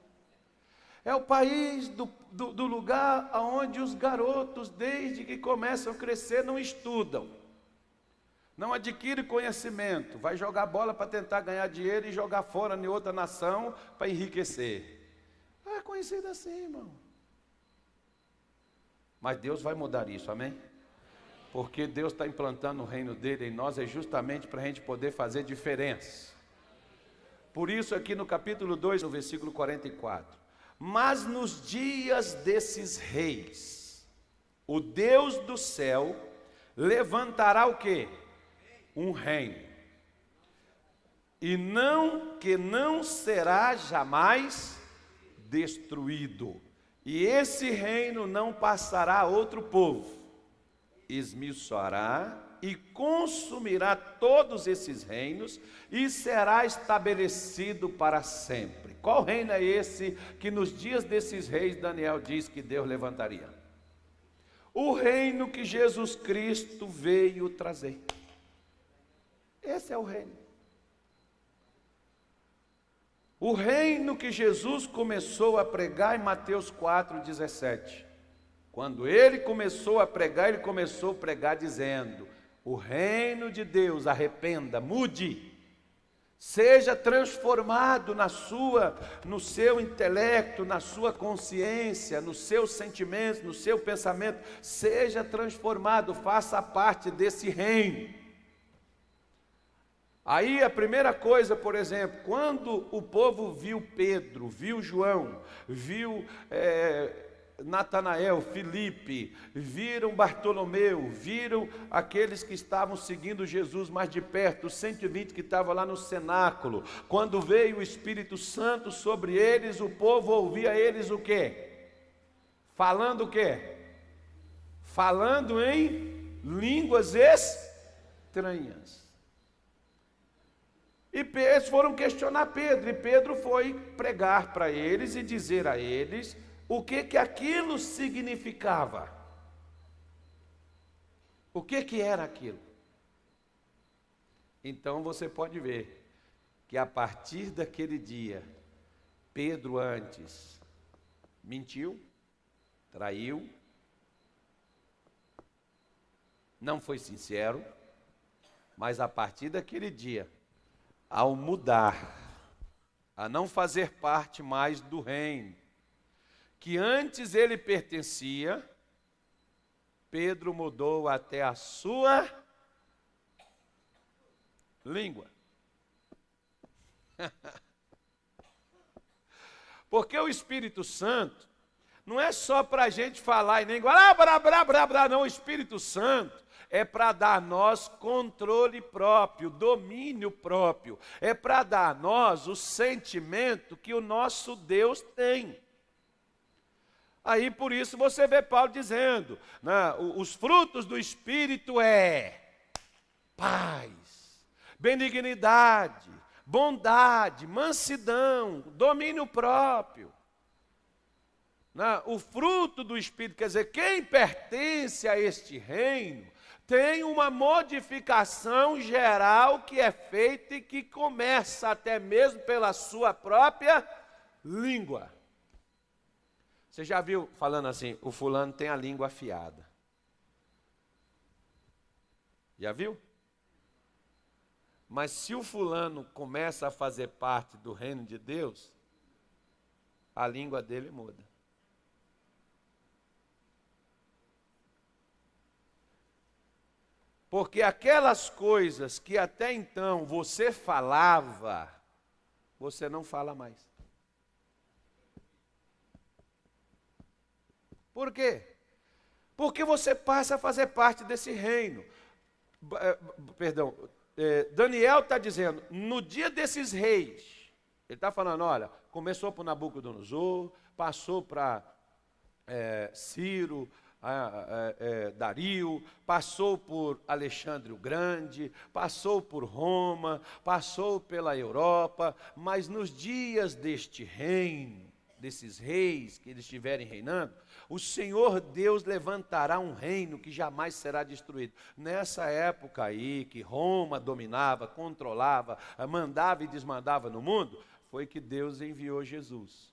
É o país do lugar onde os garotos, desde que começam a crescer, não estudam. Não adquirem conhecimento. Vai jogar bola para tentar ganhar dinheiro e jogar fora em outra nação para enriquecer. É conhecido assim, irmão. Mas Deus vai mudar isso, amém? Porque Deus está implantando o reino dele em nós, é justamente para a gente poder fazer diferença. Por isso aqui no capítulo 2, no versículo 44. Mas nos dias desses reis, o Deus do céu levantará o quê? Um reino. E não será jamais destruído. E esse reino não passará a outro povo. Esmiuçará e consumirá todos esses reinos e será estabelecido para sempre. Qual reino é esse que nos dias desses reis Daniel diz que Deus levantaria? O reino que Jesus Cristo veio trazer. Esse é o reino. O reino que Jesus começou a pregar em Mateus 4,17. Quando ele começou a pregar, ele começou a pregar dizendo: o reino de Deus, arrependa, mude, seja transformado no seu intelecto, na sua consciência, nos seus sentimentos, no seu pensamento, seja transformado, faça parte desse reino. Aí a primeira coisa, por exemplo, quando o povo viu Pedro, viu João, viu Natanael, Filipe, viram Bartolomeu, viram aqueles que estavam seguindo Jesus mais de perto, os 120 que estavam lá no cenáculo, quando veio o Espírito Santo sobre eles, o povo ouvia eles o quê? Falando o quê? Falando em línguas estranhas. E eles foram questionar Pedro, e Pedro foi pregar para eles e dizer a eles o que aquilo significava. O que era aquilo? Então você pode ver que a partir daquele dia, Pedro antes mentiu, traiu, não foi sincero, mas a partir daquele dia, ao mudar, a não fazer parte mais do reino, que antes ele pertencia, Pedro mudou até a sua língua. Porque o Espírito Santo não é só para a gente falar em língua, não, o Espírito Santo é para dar a nós controle próprio, domínio próprio, é para dar a nós o sentimento que o nosso Deus tem. Aí por isso você vê Paulo dizendo, né, os frutos do Espírito é paz, benignidade, bondade, mansidão, domínio próprio. Né, o fruto do Espírito, quer dizer, quem pertence a este reino, tem uma modificação geral que é feita e que começa até mesmo pela sua própria língua. Você já viu falando assim, o fulano tem a língua afiada? Já viu? Mas se o fulano começa a fazer parte do reino de Deus, a língua dele muda. Porque aquelas coisas que até então você falava, você não fala mais. Por quê? Porque você passa a fazer parte desse reino. Daniel está dizendo, no dia desses reis, ele está falando, olha, começou por Nabucodonosor, passou para Ciro, Dario, passou por Alexandre o Grande, passou por Roma, passou pela Europa, mas nos dias deste reino, desses reis que eles estiverem reinando, o Senhor Deus levantará um reino que jamais será destruído. Nessa época aí que Roma dominava, controlava, mandava e desmandava no mundo, foi que Deus enviou Jesus,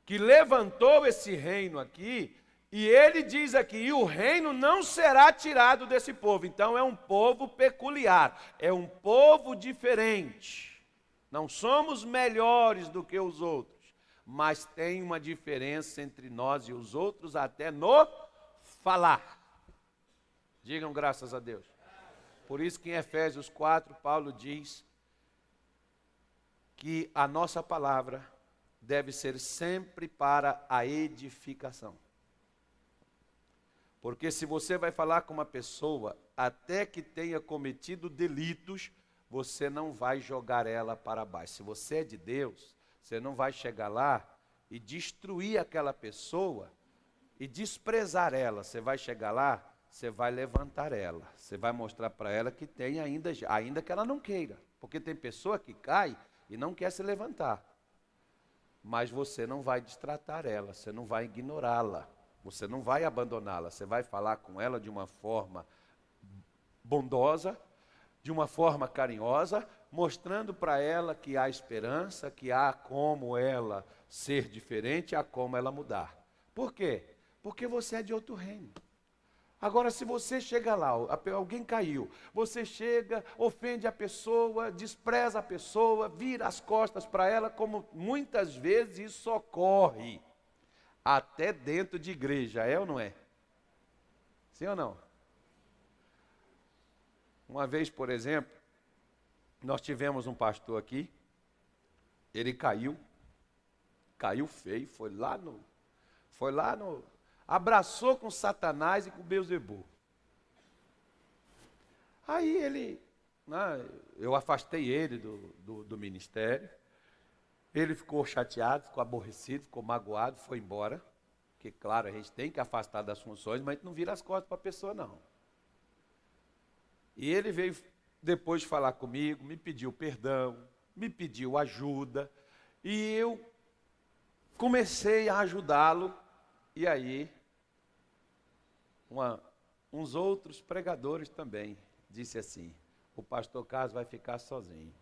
que levantou esse reino aqui. E ele diz aqui, e o reino não será tirado desse povo. Então é um povo peculiar, é um povo diferente. Não somos melhores do que os outros, mas tem uma diferença entre nós e os outros até no falar. Digam graças a Deus. Por isso que em Efésios 4, Paulo diz que a nossa palavra deve ser sempre para a edificação. Porque se você vai falar com uma pessoa, até que tenha cometido delitos, você não vai jogar ela para baixo. Se você é de Deus, você não vai chegar lá e destruir aquela pessoa e desprezar ela. Você vai chegar lá, você vai levantar ela. Você vai mostrar para ela que tem ainda que ela não queira. Porque tem pessoa que cai e não quer se levantar. Mas você não vai destratar ela, você não vai ignorá-la. Você não vai abandoná-la, você vai falar com ela de uma forma bondosa, de uma forma carinhosa, mostrando para ela que há esperança, que há como ela ser diferente, há como ela mudar. Por quê? Porque você é de outro reino. Agora, se você chega lá, alguém caiu, você chega, ofende a pessoa, despreza a pessoa, vira as costas para ela, como muitas vezes isso ocorre. Até dentro de igreja, é ou não é? Sim ou não? Uma vez, por exemplo, nós tivemos um pastor aqui, ele caiu feio, foi lá no, abraçou com Satanás e com Beelzebul. Aí eu afastei ele do ministério. Ele ficou chateado, ficou aborrecido, ficou magoado, foi embora. Porque, claro, a gente tem que afastar das funções, mas a gente não vira as costas para a pessoa, não. E ele veio depois falar comigo, me pediu perdão, me pediu ajuda. E eu comecei a ajudá-lo. E aí, uns outros pregadores também disse assim: o pastor Carlos vai ficar sozinho.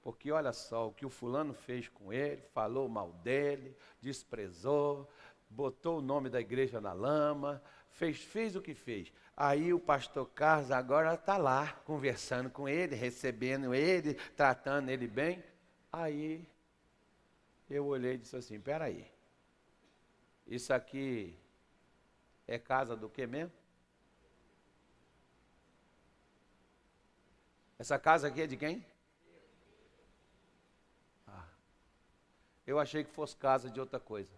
Porque olha só, o que o fulano fez com ele, falou mal dele, desprezou, botou o nome da igreja na lama, fez o que fez. Aí o pastor Carlos agora está lá, conversando com ele, recebendo ele, tratando ele bem. Aí eu olhei e disse assim: espera aí, isso aqui é casa do quê mesmo? Essa casa aqui é de quem? Eu achei que fosse casa de outra coisa.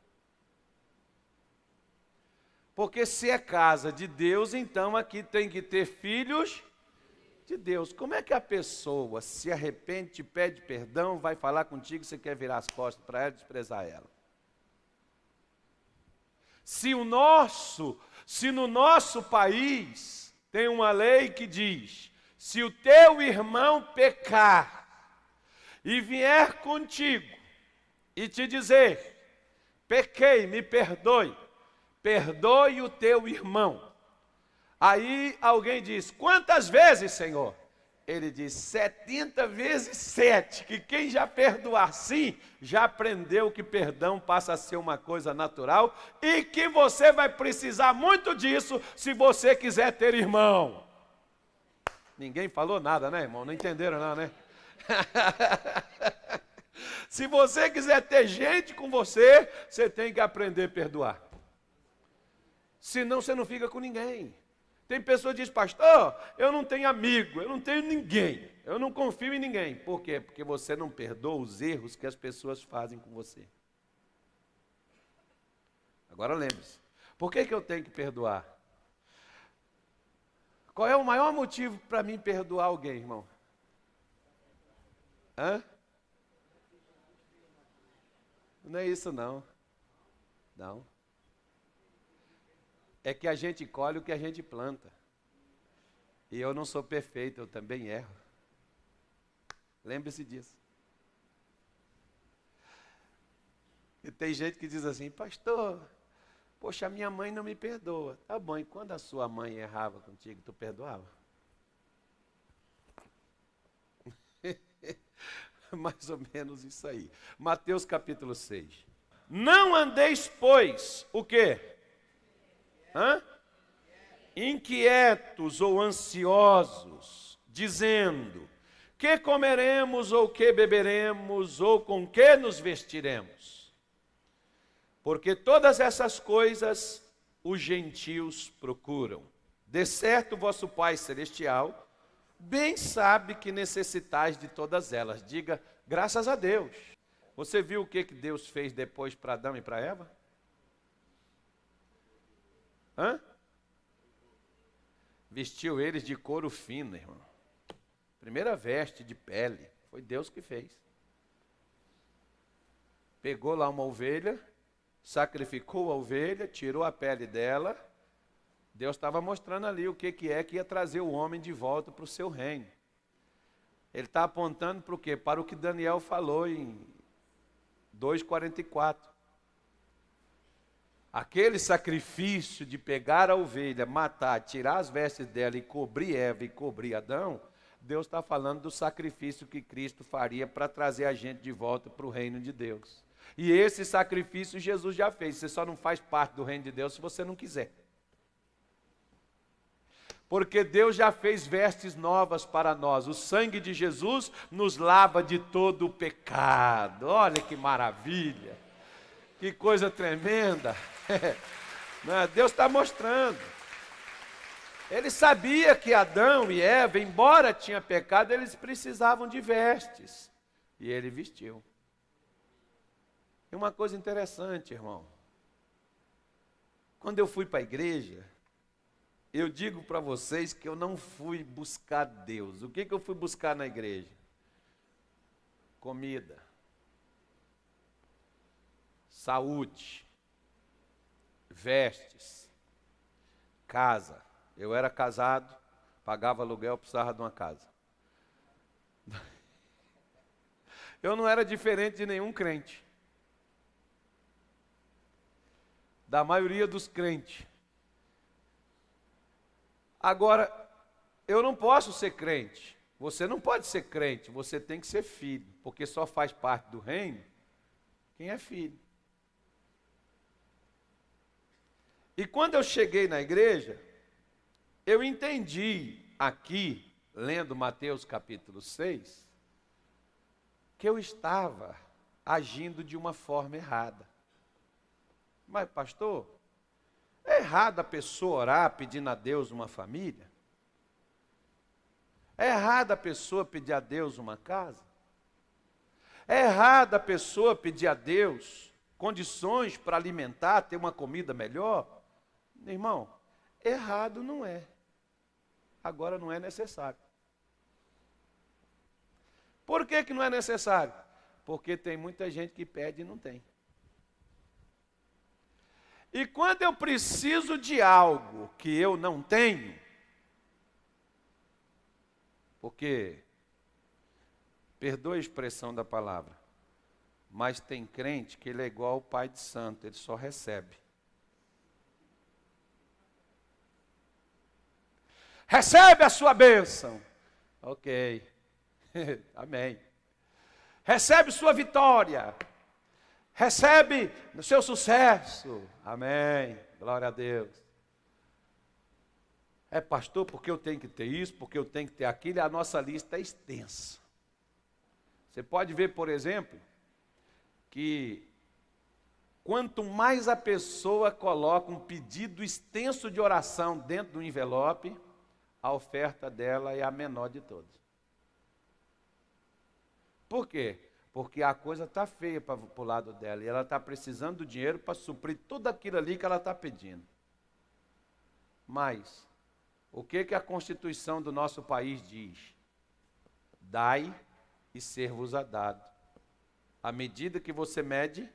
Porque se é casa de Deus, então aqui tem que ter filhos de Deus. Como é que a pessoa se arrepende, te pede perdão, vai falar contigo, você quer virar as costas para ela e desprezar ela? Se no nosso país tem uma lei que diz: se o teu irmão pecar e vier contigo e te dizer: pequei, me perdoe, perdoe o teu irmão. Aí alguém diz: quantas vezes, Senhor? Ele diz: 70 vezes 7, que quem já perdoar sim, já aprendeu que perdão passa a ser uma coisa natural e que você vai precisar muito disso se você quiser ter irmão. Ninguém falou nada, né, irmão? Não entenderam não, né? Se você quiser ter gente com você, você tem que aprender a perdoar. Senão você não fica com ninguém. Tem pessoa que diz: pastor, eu não tenho amigo, eu não tenho ninguém, eu não confio em ninguém. Por quê? Porque você não perdoa os erros que as pessoas fazem com você. Agora lembre-se, por que eu tenho que perdoar? Qual é o maior motivo para mim perdoar alguém, irmão? Hã? Não é isso não. Não. É que a gente colhe o que a gente planta. E eu não sou perfeito, eu também erro. Lembre-se disso. E tem gente que diz assim: pastor, poxa, minha mãe não me perdoa. Tá bom, e quando a sua mãe errava contigo, tu perdoava? Mais ou menos isso aí. Mateus capítulo 6. Não andeis, pois, o quê? Inquietos ou ansiosos, dizendo: que comeremos, ou que beberemos, ou com que nos vestiremos? Porque todas essas coisas os gentios procuram. De certo, vosso Pai Celestial bem sabe que necessitais de todas elas. Diga, graças a Deus. Você viu o que Deus fez depois para Adão e para Eva? Vestiu eles de couro fino, irmão. Primeira veste de pele. Foi Deus que fez. Pegou lá uma ovelha, sacrificou a ovelha, tirou a pele dela. Deus estava mostrando ali o que ia trazer o homem de volta para o seu reino. Ele está apontando para o quê? Para o que Daniel falou em 2:44. Aquele sacrifício de pegar a ovelha, matar, tirar as vestes dela e cobrir Eva e cobrir Adão, Deus está falando do sacrifício que Cristo faria para trazer a gente de volta para o reino de Deus. E esse sacrifício Jesus já fez. Você só não faz parte do reino de Deus se você não quiser. Porque Deus já fez vestes novas para nós. O sangue de Jesus nos lava de todo o pecado. Olha que maravilha. Que coisa tremenda. Deus está mostrando. Ele sabia que Adão e Eva, embora tinham pecado, eles precisavam de vestes. E ele vestiu. E uma coisa interessante, irmão. Quando eu fui para a igreja, eu digo para vocês que eu não fui buscar Deus. O que eu fui buscar na igreja? Comida. Saúde. Vestes. Casa. Eu era casado, pagava aluguel, precisava de uma casa. Eu não era diferente de nenhum crente. Da maioria dos crentes. Agora, eu não posso ser crente. Você não pode ser crente, você tem que ser filho. Porque só faz parte do reino quem é filho. E quando eu cheguei na igreja, eu entendi aqui, lendo Mateus capítulo 6, que eu estava agindo de uma forma errada. Mas, pastor, é errado a pessoa orar pedindo a Deus uma família? É errado a pessoa pedir a Deus uma casa? É errado a pessoa pedir a Deus condições para alimentar, ter uma comida melhor? Irmão, errado não é. Agora não é necessário. Por que não é necessário? Porque tem muita gente que pede e não tem. E quando eu preciso de algo que eu não tenho, porque, perdoe a expressão da palavra, mas tem crente que ele é igual ao pai de santo, ele só recebe. Recebe a sua bênção. Ok. Amém. Recebe sua vitória. Recebe o seu sucesso. Amém. Glória a Deus. É, pastor, porque eu tenho que ter isso, porque eu tenho que ter aquilo, e a nossa lista é extensa. Você pode ver, por exemplo, que quanto mais a pessoa coloca um pedido extenso de oração dentro do envelope, a oferta dela é a menor de todas. Por quê? Porque a coisa está feia para o lado dela e ela está precisando do dinheiro para suprir tudo aquilo ali que ela está pedindo. Mas, o que a Constituição do nosso país diz? Dai e ser-vos-á dado. À medida que você mede,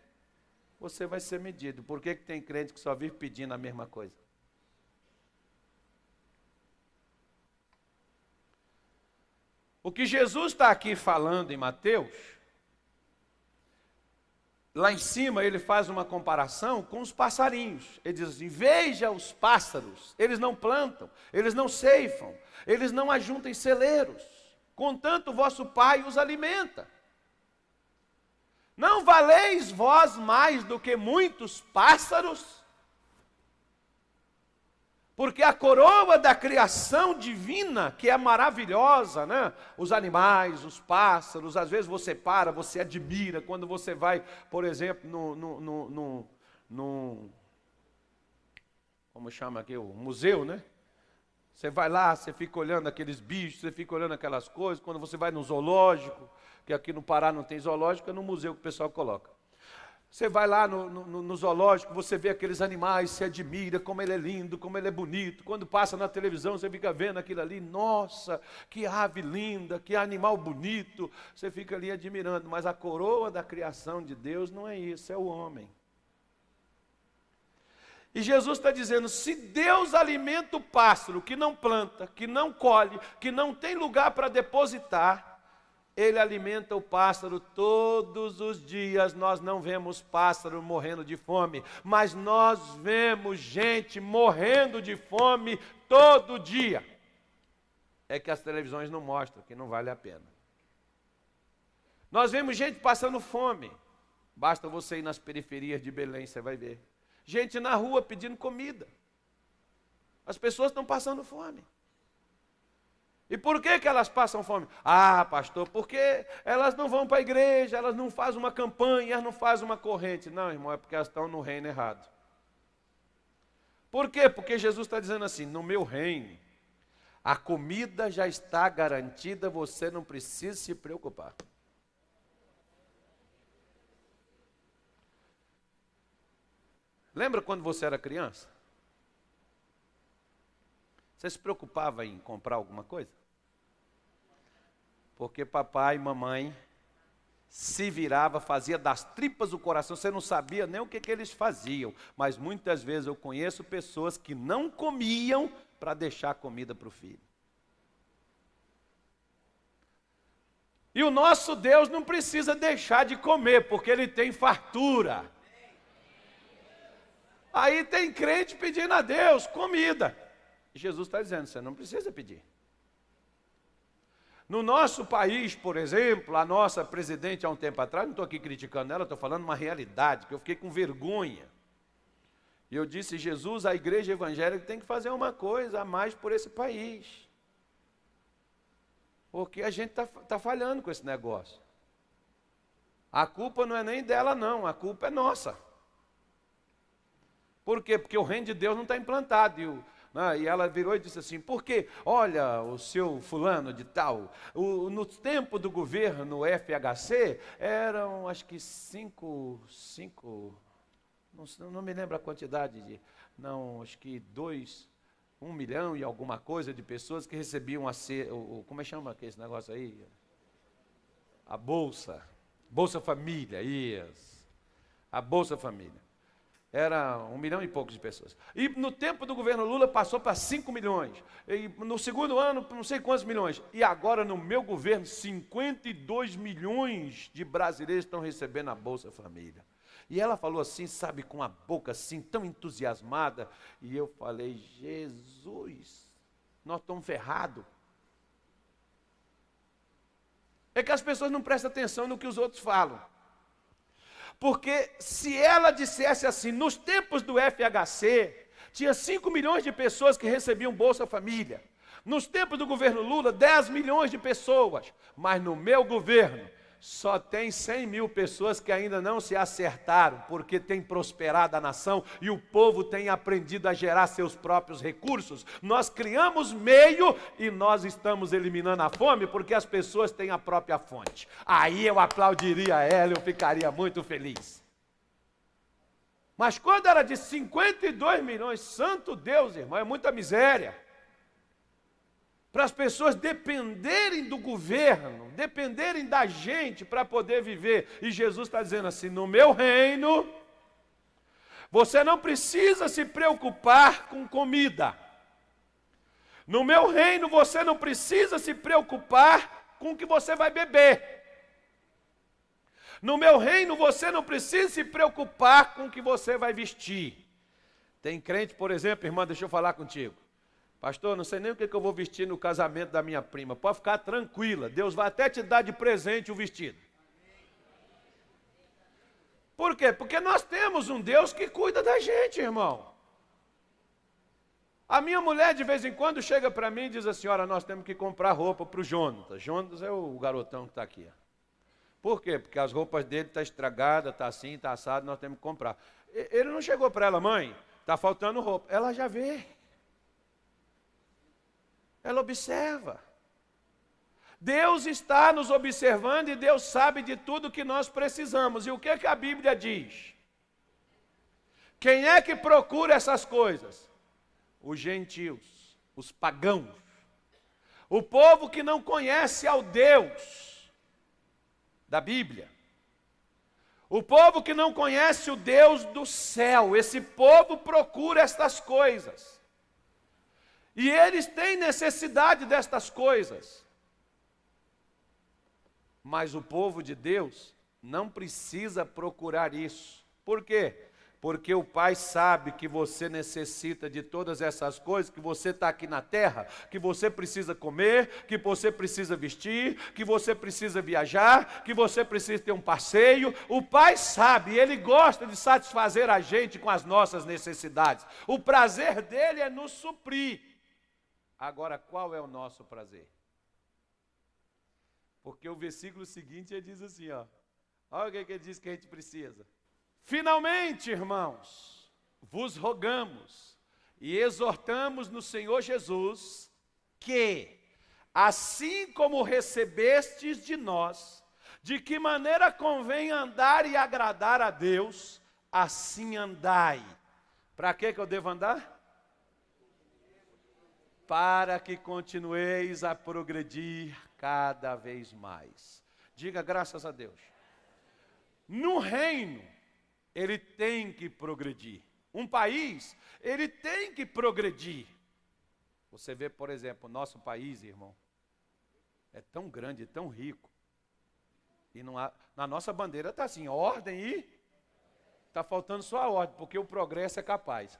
você vai ser medido. Por que tem crente que só vive pedindo a mesma coisa? O que Jesus está aqui falando em Mateus, lá em cima ele faz uma comparação com os passarinhos. Ele diz assim, veja os pássaros, eles não plantam, eles não ceifam, eles não ajuntam em celeiros, contanto vosso Pai os alimenta. Não valeis vós mais do que muitos pássaros? Porque a coroa da criação divina, que é maravilhosa, né? Os animais, os pássaros, às vezes você para, você admira, quando você vai, por exemplo, como chama aqui, o museu, né? Você vai lá, você fica olhando aqueles bichos, você fica olhando aquelas coisas. Quando você vai no zoológico, que aqui no Pará não tem zoológico, é no museu que o pessoal coloca. Você vai lá no zoológico, você vê aqueles animais, se admira, como ele é lindo, como ele é bonito. Quando passa na televisão, você fica vendo aquilo ali, nossa, que ave linda, que animal bonito. Você fica ali admirando, mas a coroa da criação de Deus não é isso, é o homem. E Jesus está dizendo, se Deus alimenta o pássaro que não planta, que não colhe, que não tem lugar para depositar, Ele alimenta o pássaro todos os dias. Nós não vemos pássaro morrendo de fome, mas nós vemos gente morrendo de fome todo dia. É que as televisões não mostram, que não vale a pena. Nós vemos gente passando fome. Basta você ir nas periferias de Belém, você vai ver. Gente na rua pedindo comida. As pessoas estão passando fome. E por que elas passam fome? Ah, pastor, porque elas não vão para a igreja, elas não fazem uma campanha, elas não fazem uma corrente. Não, irmão, é porque elas estão no reino errado. Por quê? Porque Jesus está dizendo assim, no meu reino, a comida já está garantida, você não precisa se preocupar. Lembra quando você era criança? Você se preocupava em comprar alguma coisa? Porque papai e mamãe se virava, fazia das tripas o coração, você não sabia nem o que eles faziam. Mas muitas vezes eu conheço pessoas que não comiam para deixar comida para o filho. E o nosso Deus não precisa deixar de comer, porque Ele tem fartura. Aí tem crente pedindo a Deus comida. E Jesus está dizendo, você não precisa pedir. No nosso país, por exemplo, a nossa presidente há um tempo atrás, não estou aqui criticando ela, estou falando uma realidade, que eu fiquei com vergonha. E eu disse, Jesus, a igreja evangélica tem que fazer uma coisa a mais por esse país. Porque a gente está falhando com esse negócio. A culpa não é nem dela não, a culpa é nossa. Por quê? Porque o reino de Deus não está implantado. E ela virou e disse assim, porque, olha, o seu fulano de tal, no tempo do governo FHC, eram acho que cinco, não me lembro a quantidade, acho que 1 milhão e alguma coisa de pessoas que recebiam como é que chama esse negócio aí? A Bolsa Família, isso, a Bolsa Família. Era 1 milhão e poucos de pessoas. E no tempo do governo Lula passou para 5 milhões. E no segundo ano, não sei quantos milhões. E agora no meu governo, 52 milhões de brasileiros estão recebendo a Bolsa Família. E ela falou assim, sabe, com a boca assim, tão entusiasmada. E eu falei, Jesus, nós estamos ferrados. É que as pessoas não prestam atenção no que os outros falam. Porque se ela dissesse assim, nos tempos do FHC, tinha 5 milhões de pessoas que recebiam Bolsa Família. Nos tempos do governo Lula, 10 milhões de pessoas. Mas no meu governo, só tem 100 mil pessoas que ainda não se acertaram, porque tem prosperado a nação e o povo tem aprendido a gerar seus próprios recursos. Nós criamos meio e nós estamos eliminando a fome, porque as pessoas têm a própria fonte. Aí eu aplaudiria ela, eu ficaria muito feliz. Mas quando era de 52 milhões, santo Deus, irmão, é muita miséria. Para as pessoas dependerem do governo, dependerem da gente para poder viver. E Jesus está dizendo assim, no meu reino, você não precisa se preocupar com comida. No meu reino, você não precisa se preocupar com o que você vai beber. No meu reino, você não precisa se preocupar com o que você vai vestir. Tem crente, por exemplo, irmã, deixa eu falar contigo. Pastor, não sei nem o que eu vou vestir no casamento da minha prima. Pode ficar tranquila, Deus vai até te dar de presente o vestido. Por quê? Porque nós temos um Deus que cuida da gente, irmão. A minha mulher de vez em quando chega para mim e diz assim, olha, nós temos que comprar roupa para o Jonas. Jonas é o garotão que está aqui. Por quê? Porque as roupas dele estão estragadas, está assim, está assado, nós temos que comprar. Ele não chegou para ela, mãe, está faltando roupa. Ela já vê. Ela observa. Deus está nos observando e Deus sabe de tudo que nós precisamos. E o que a Bíblia diz? Quem é que procura essas coisas? Os gentios, os pagãos. O povo que não conhece ao Deus da Bíblia. O povo que não conhece o Deus do céu. Esse povo procura estas coisas. E eles têm necessidade destas coisas. Mas o povo de Deus não precisa procurar isso. Por quê? Porque o Pai sabe que você necessita de todas essas coisas, que você está aqui na terra, que você precisa comer, que você precisa vestir, que você precisa viajar, que você precisa ter um passeio. O Pai sabe, Ele gosta de satisfazer a gente com as nossas necessidades. O prazer dele é nos suprir. Agora, qual é o nosso prazer? Porque o versículo seguinte ele diz assim, ó. Olha o que ele diz que a gente precisa. Finalmente, irmãos, vos rogamos e exortamos no Senhor Jesus que, assim como recebestes de nós, de que maneira convém andar e agradar a Deus, assim andai. Para que eu devo andar? Para que continueis a progredir cada vez mais. Diga graças a Deus. No reino, ele tem que progredir. Um país, ele tem que progredir. Você vê, por exemplo, o nosso país, irmão, é tão grande, tão rico. E não há, na nossa bandeira está assim, ordem e está faltando só a ordem, porque o progresso é capaz.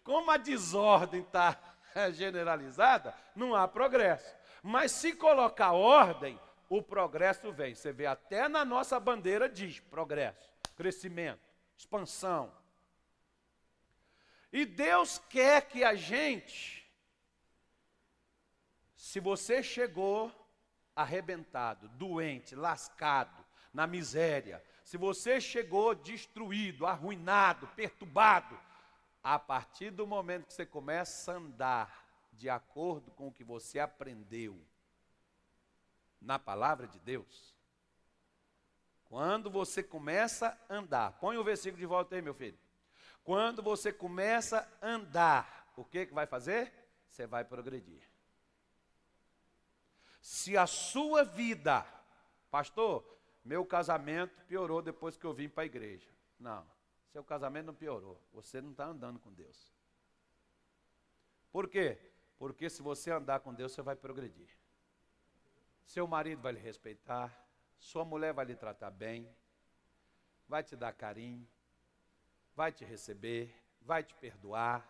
Como a desordem está generalizada, não há progresso. Mas se colocar ordem, o progresso vem. Você vê até na nossa bandeira diz progresso, crescimento, expansão. E Deus quer que a gente, se você chegou arrebentado, doente, lascado, na miséria, se você chegou destruído, arruinado, perturbado, a partir do momento que você começa a andar de acordo com o que você aprendeu na palavra de Deus, quando você começa a andar, põe o versículo de volta aí, meu filho. Quando você começa a andar, o que vai fazer? Você vai progredir. Se a sua vida, pastor, meu casamento piorou depois que eu vim para a igreja. Não, seu casamento não piorou, você não está andando com Deus. Por quê? Porque se você andar com Deus, você vai progredir. Seu marido vai lhe respeitar, sua mulher vai lhe tratar bem, vai te dar carinho, vai te receber, vai te perdoar,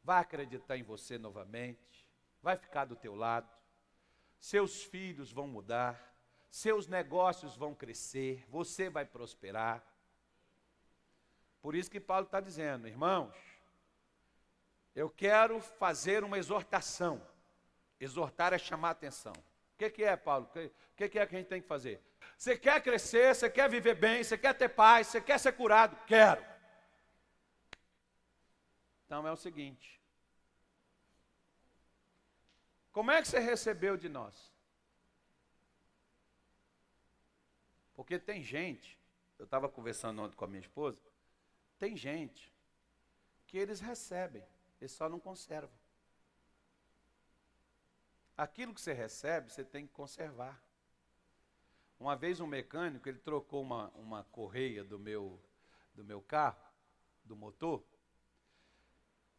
vai acreditar em você novamente, vai ficar do teu lado, seus filhos vão mudar, seus negócios vão crescer, você vai prosperar. Por isso que Paulo está dizendo, irmãos, eu quero fazer uma exortação. Exortar é chamar a atenção. O que é, Paulo? O que é que a gente tem que fazer? Você quer crescer, você quer viver bem, você quer ter paz, você quer ser curado? Quero. Então é o seguinte. Como é que você recebeu de nós? Porque tem gente, eu estava conversando ontem com a minha esposa, tem gente que eles recebem, eles só não conservam. Aquilo que você recebe, você tem que conservar. Uma vez um mecânico, ele trocou uma correia do meu carro, do motor,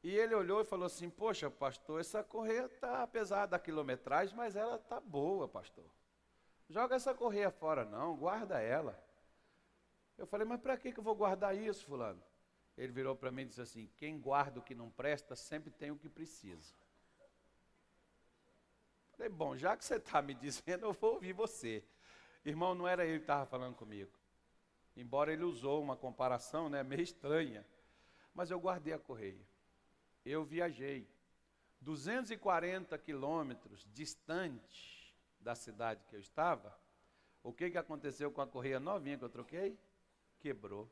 e ele olhou e falou assim, poxa, pastor, essa correia está, apesar da quilometragem, mas ela está boa, pastor. Joga essa correia fora não, guarda ela. Eu falei, mas para que eu vou guardar isso, fulano? Ele virou para mim e disse assim, quem guarda o que não presta, sempre tem o que precisa. Falei, bom, já que você está me dizendo, eu vou ouvir você. Irmão, não era ele que estava falando comigo. Embora ele usou uma comparação, né, meio estranha. Mas eu guardei a correia. Eu viajei 240 quilômetros distante da cidade que eu estava. O que aconteceu com a correia novinha que eu troquei? Quebrou.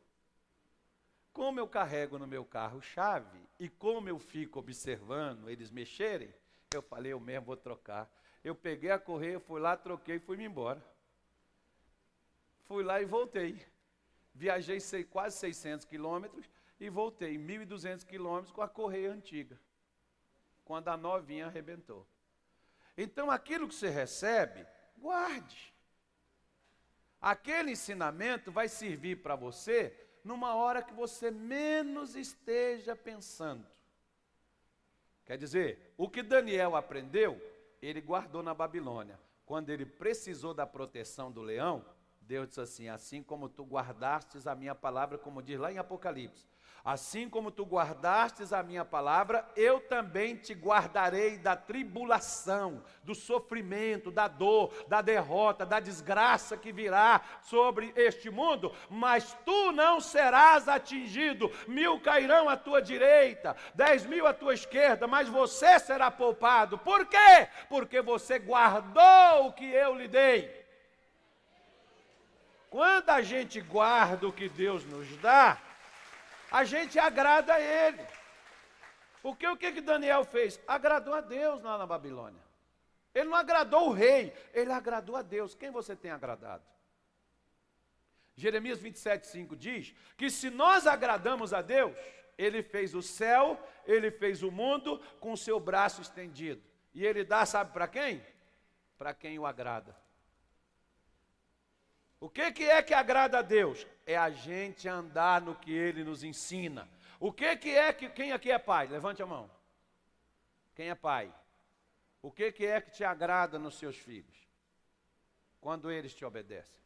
como eu carrego no meu carro chave e como eu fico observando eles mexerem, eu falei, eu mesmo vou trocar. Eu peguei a correia, fui lá, troquei e fui-me embora. Fui lá e voltei. Viajei quase 600 quilômetros e voltei 1.200 quilômetros com a correia antiga, quando a novinha arrebentou. Então, aquilo que você recebe, guarde. Aquele ensinamento vai servir para você numa hora que você menos esteja pensando. Quer dizer, o que Daniel aprendeu, ele guardou na Babilônia. Quando ele precisou da proteção do leão, Deus disse assim, assim como tu guardastes a minha palavra, como diz lá em Apocalipse, assim como tu guardastes a minha palavra, eu também te guardarei da tribulação, do sofrimento, da dor, da derrota, da desgraça que virá sobre este mundo, mas tu não serás atingido. 1.000 cairão à tua direita, 10.000 à tua esquerda, mas você será poupado. Por quê? Porque você guardou o que eu lhe dei. Quando a gente guarda o que Deus nos dá, a gente agrada a Ele. Porque o que Daniel fez? Agradou a Deus lá na Babilônia. Ele não agradou o rei, ele agradou a Deus. Quem você tem agradado? Jeremias 27:5 diz que se nós agradamos a Deus, Ele fez o céu, Ele fez o mundo com o seu braço estendido. E Ele dá, sabe para quem? Para quem o agrada. O que é que agrada a Deus? É a gente andar no que Ele nos ensina. O que é que... Quem aqui é pai? Levante a mão. Quem é pai? O que é que te agrada nos seus filhos? Quando eles te obedecem.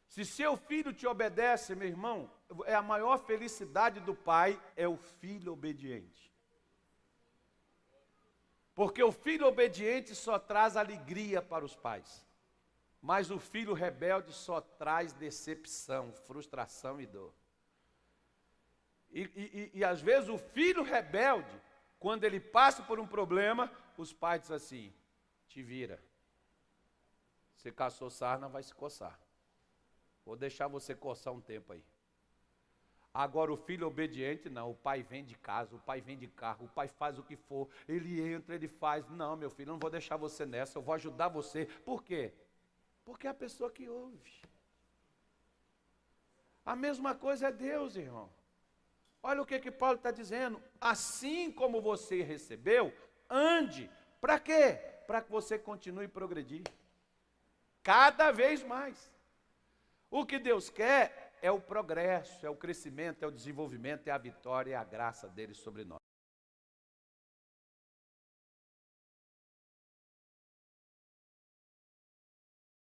Se seu filho te obedece, meu irmão, é a maior felicidade do pai, é o filho obediente. Porque o filho obediente só traz alegria para os pais. Mas o filho rebelde só traz decepção, frustração e dor. E às vezes o filho rebelde, quando ele passa por um problema, os pais dizem assim, te vira. Você caçou sarna, vai se coçar. Vou deixar você coçar um tempo aí. Agora o filho obediente, não, o pai vem de casa, o pai vem de carro, o pai faz o que for, ele entra, ele faz. Não, meu filho, eu não vou deixar você nessa, eu vou ajudar você. Por quê? Porque é a pessoa que ouve. A mesma coisa é Deus, irmão. Olha o que Paulo está dizendo. Assim como você recebeu, ande. Para quê? Para que você continue a progredir. Cada vez mais. O que Deus quer é o progresso, é o crescimento, é o desenvolvimento, é a vitória, é a graça dele sobre nós.